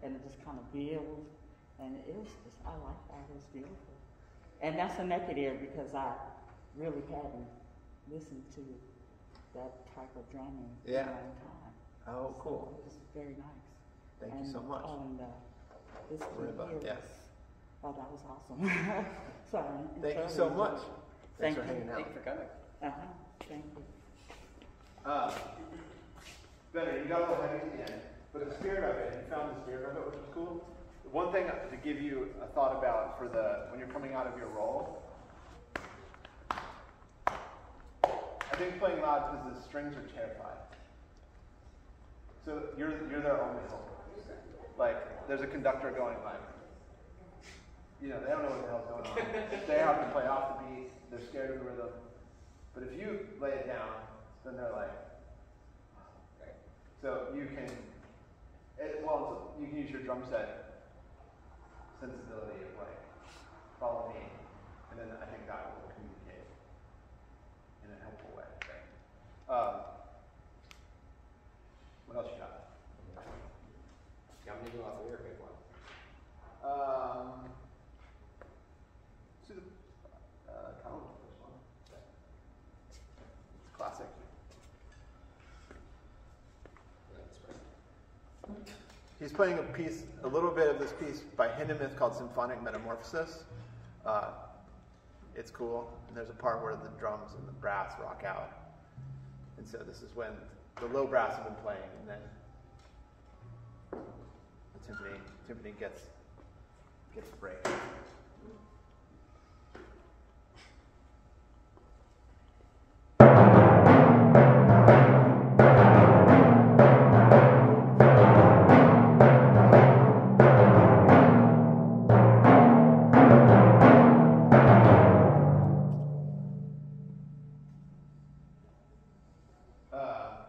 and it just kind of builds, and it was just, I like that. It was beautiful. And that's a naked ear because I really hadn't listened to that type of drumming in a long time. Oh, cool. So it was very nice. Thank you so much. And this Marimba, kid here yeah. that was awesome. So I Thank you thoroughly so enjoyed much. it. Thanks for Thank hanging you. out. Thank you for coming. Thank you. Benny, you got a little heavy at the end, but the spirit of it, you found the spirit of it, which is cool. One thing to give you a thought about for when you're coming out of your role, I think playing loud because the strings are terrified. So you're their only hope. Like, there's a conductor going like, they don't know what the hell's going on. They have to play off the beat. They're scared of the rhythm. But if you lay it down, then they're like, so you can use your drum set sensibility of like, follow me, and then I think that will communicate in a helpful way. What else you got? You want me to go off of your big one? See the Colin first one. It's classic. He's playing a little bit of this piece by Hindemith called Symphonic Metamorphosis. It's cool, and there's a part where the drums and the brass rock out. And so this is when the low brass have been playing, and then the timpani gets a break.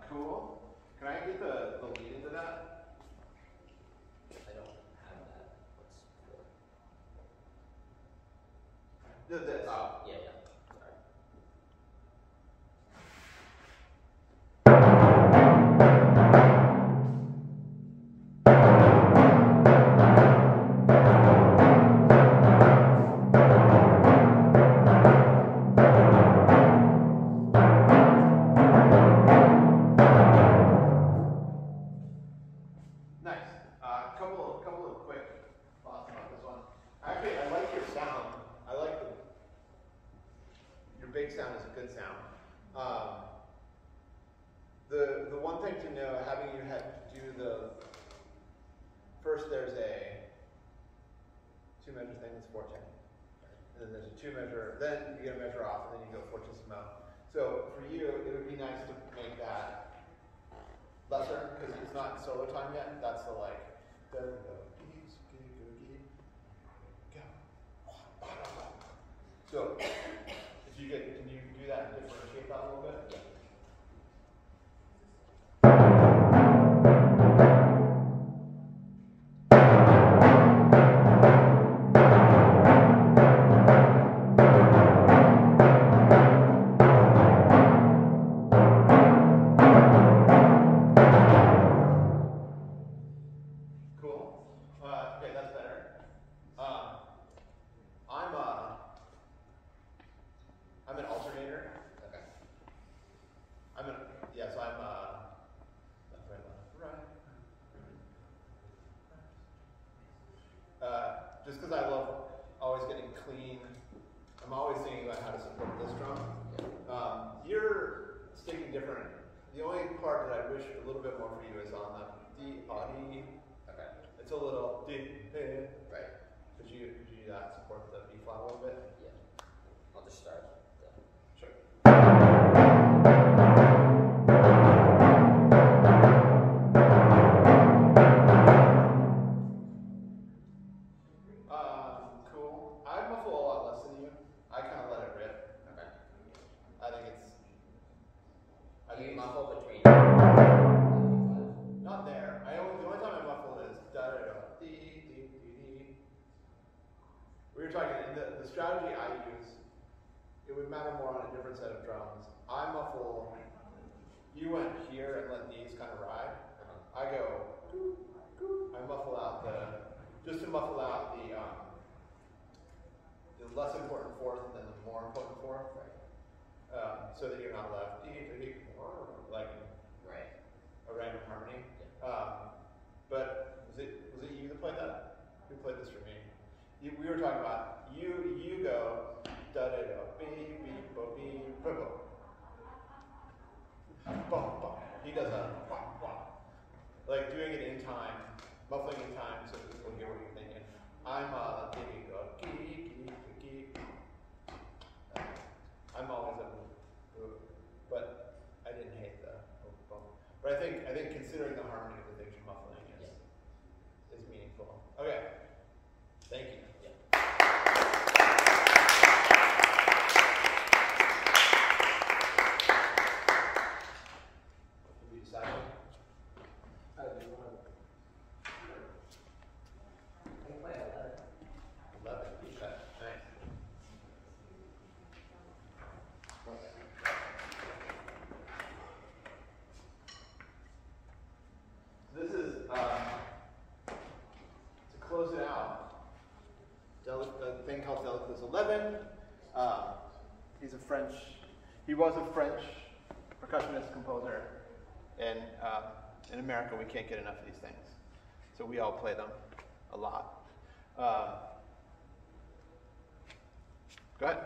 Cool. Can I get the lead into that? I don't have that. What's Do this. Oh, yeah, yeah. Sorry. Nice. Couple of quick thoughts about this one. Actually, I like your sound. I like your big sound is a good sound. The one thing to know, having you had to do first there's a 2-measure thing that's 4/10, and then there's a 2-measure, then you get a measure off, and then you go fortissimo. So for you, it would be nice to make that lesser because it's not solo time yet. That's the like. There we go. So if you can you do that and differentiate that a little bit? Yeah. Cool. Okay, that's better. I'm an alternator. Okay. So I'm left, right. Just because I love always getting clean, I'm always thinking about how to support this drum. You're sticking different. The only part that I wish a little bit more for you is on the D, D. Okay. It's a little D, Right. Could you do that, support the B flat a little bit? Yeah. I'll just start. Sure. I kind of let it rip. Okay. I think it's. Do you muffle between? Not there. The only time I muffle is da da da dee dee dee dee. We were talking in the strategy I use. It would matter more on a different set of drums. I muffle. You went here and let these kind of ride. I go. I muffle out just to muffle out the less important fourth and then the more important fourth, so that you're not left like Right. a random harmony. Yeah. But was it you that played that? Who played this for me? We were talking about you go da da da beep beep bo beep bo bo. He does a like doing it in time, muffling in time so that people hear what you're thinking. I'm baby go geek. I'm always a but I didn't hate the boom. But I think considering the harmony of the things you're muffling is meaningful. Okay. Thank you. Yeah. Have you decided? I can play 11. 11. Okay. Nice. This is to close it out. A thing called Delicatess 11. He was a French percussionist composer, and in America we can't get enough of these things, so we all play them a lot. Go ahead.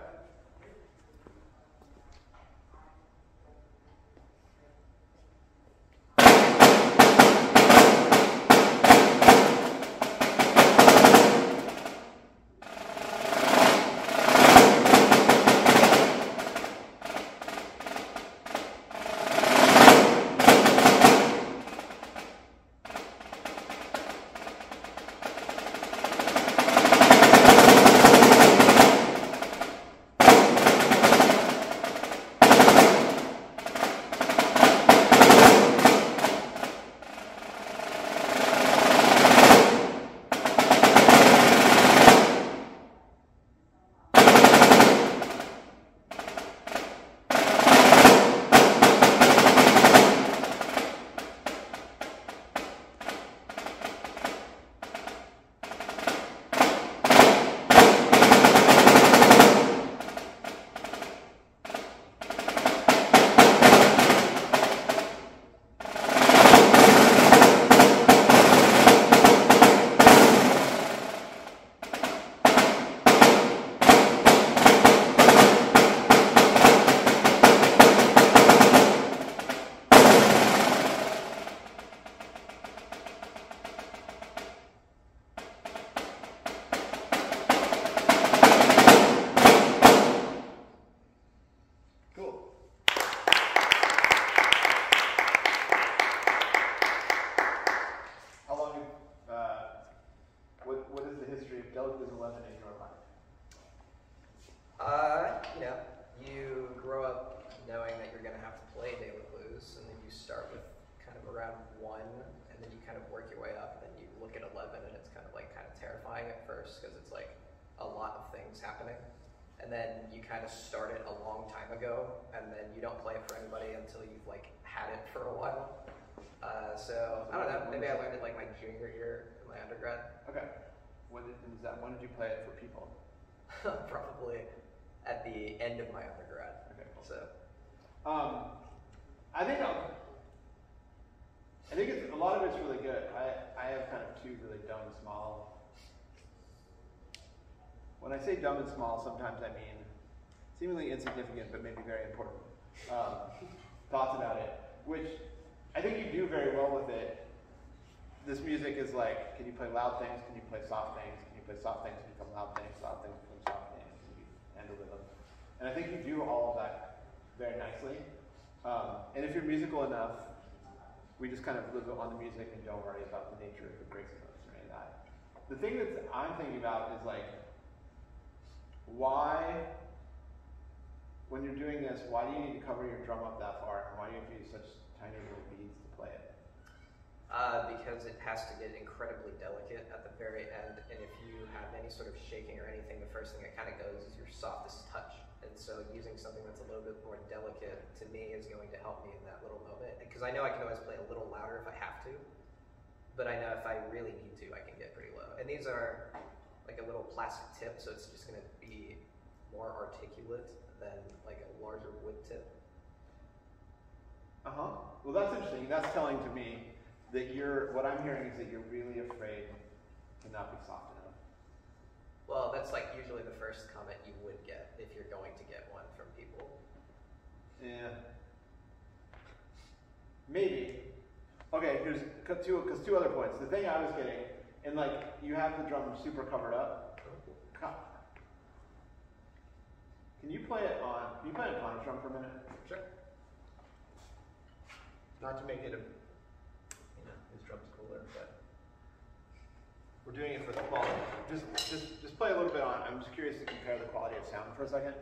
Delicatess 11 in your life? You grow up knowing that you're going to have to play daily blues, and then you start with kind of around 1, and then you kind of work your way up, and then you look at 11, and it's kind of terrifying at first, because it's like a lot of things happening. And then you kind of start it a long time ago, and then you don't play it for anybody until you've had it for a while. So I don't know, maybe I learned it my junior year in my undergrad. Okay. When did you play it for people? Probably at the end of my undergrad. Okay, cool. So I think a lot of it's really good. I have kind of two really dumb and small. When I say dumb and small, sometimes I mean seemingly insignificant but maybe very important thoughts about it, which I think you do very well with it. This music is can you play loud things? Can you play soft things? Can you play soft things become loud things? Loud things become soft things? Can you handle rhythm? And I think you do all of that very nicely. And if you're musical enough, we just kind of live on the music and don't worry about the nature of the breaks and notes or any of that. The thing that I'm thinking about is why when you're doing this, why do you need to cover your drum up that far? And why do you have to use such tiny little beads to play it? Because it has to get incredibly delicate at the very end, and if you have any sort of shaking or anything, the first thing that kind of goes is your softest touch. And so using something that's a little bit more delicate, to me, is going to help me in that little moment. Because I know I can always play a little louder if I have to, but I know if I really need to, I can get pretty low. And these are like a little plastic tip, so it's just going to be more articulate than like a larger wood tip. Well, that's interesting. That's telling to me that what I'm hearing is that you're really afraid to not be soft enough. Well, that's like usually the first comment you would get if you're going to get one from people. Yeah. Maybe. Okay, here's two other points. The thing I was getting, and like you have the drum super covered up. Can you play it on Connor's drum for a minute? Sure. Not to make it his drum's cooler, but We're doing it for the quality. Just play a little bit on. I'm just curious to compare the quality of sound for a second.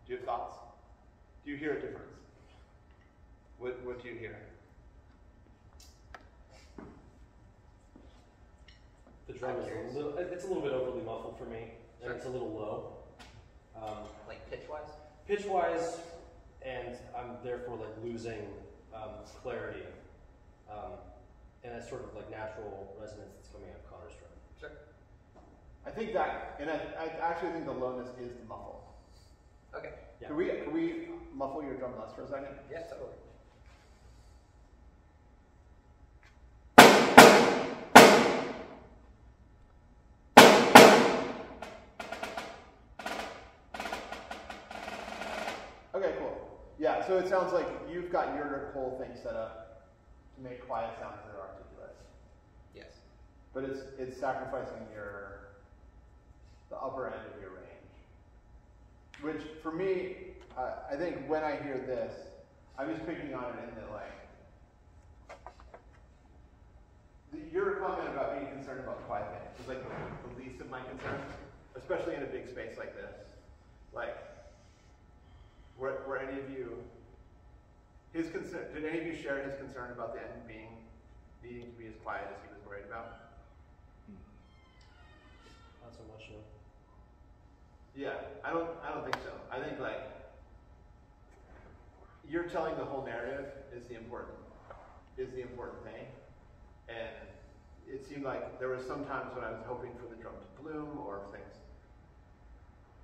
Do you have thoughts? Do you hear a difference? What do you hear? The drum is it's a little bit overly muffled for me, and Sure. it's a little low. like pitch-wise? Pitch-wise, and I'm therefore like losing clarity, and that sort of like natural resonance that's coming out of Connor's drum. Sure. I think that, and I actually think the lowness is the muffle. Okay. Yeah. Can we muffle your drum less for a second? Yeah, totally. Okay, cool. Yeah, so it sounds like you've got your whole thing set up to make quiet sounds that are articulate. Yes. But it's sacrificing the upper end of your range. Which, for me, I think when I hear this, I'm just picking on it in that, like, your comment about being concerned about quiet things is like the least of my concerns, especially in a big space like this. Like, were any of you, did any of you share his concern about the end needing to be as quiet as he was worried about? Not so much, no. Yeah, I don't think so. I think like you're telling the whole narrative is the important thing. And it seemed like there was some times when I was hoping for the drum to bloom or things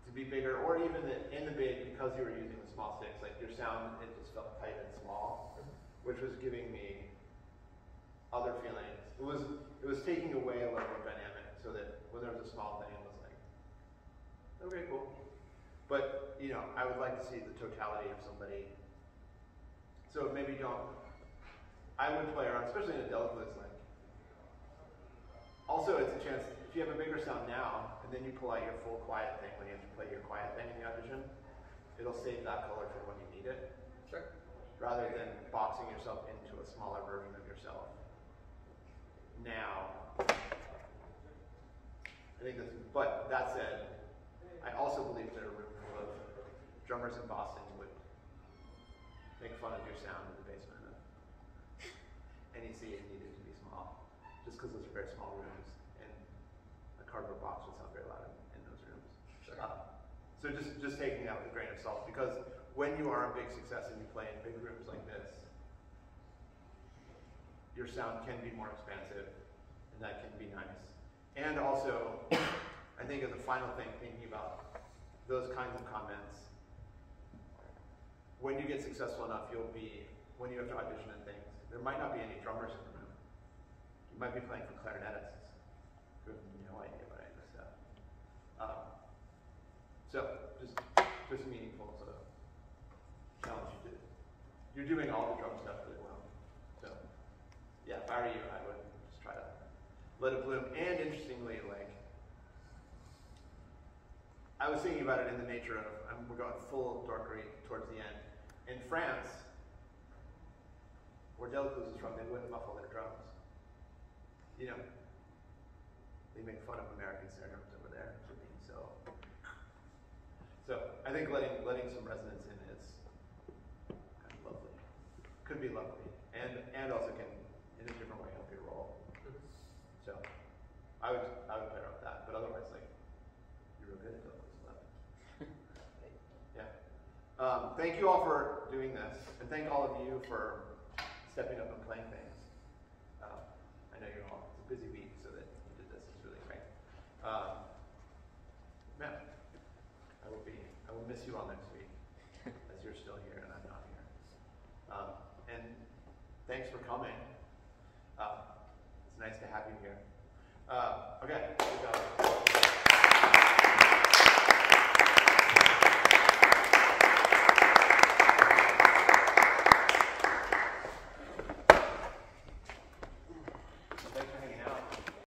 to be bigger, or even in the big, because you were using the small sticks, like your sound, it just felt tight and small, which was giving me other feelings. It was taking away a level of dynamic, so that when there was a small thing, it was like, okay, cool. But, I would like to see the totality of somebody. So maybe I would play around, especially in a delicate like. Also, it's a chance, if you have a bigger sound now, and then you pull out your full quiet thing when you have to play your quiet thing in the audition, it'll save that color for when you need it. Sure. Rather than boxing yourself into a smaller version of yourself. Now, I think but that said, I also believe that a room full of drummers in Boston would make fun of your sound in the basement of NEC and needed to be small. Just because those are very small rooms, and a cardboard box would sound very loud in those rooms. Sure. So just taking that with a grain of salt, because when you are a big success and you play in big rooms like this, your sound can be more expansive, and that can be nice. And also, I think as a final thing, thinking about those kinds of comments. When you get successful enough, when you have to audition and things, there might not be any drummers in the room. You might be playing for clarinetists who have no idea about any of this stuff. So, just meaningful to challenge you to. You're doing all the drum stuff really well. So, yeah, if I were you, I would just try to let it bloom. And interestingly, like, I was thinking about it in the nature of, we're going full dorkery towards the end. In France, where Delacruz is from, they wouldn't muffle their drums. You know, they make fun of American snare drums over there for being so. So I think letting some resonance in is kind of lovely. Could be lovely, and also can in a different way help your role. So I would play around with that, but otherwise, like, you're real good at Delacruz 11. Yeah. Thank you all for doing this, and thank all of you for stepping up and playing things. I know you're all, it's a busy week, so that you did this is really great. Man, I will miss you all next week, as you're still here and I'm not here. And thanks for coming. It's nice to have you here. Okay, here we go.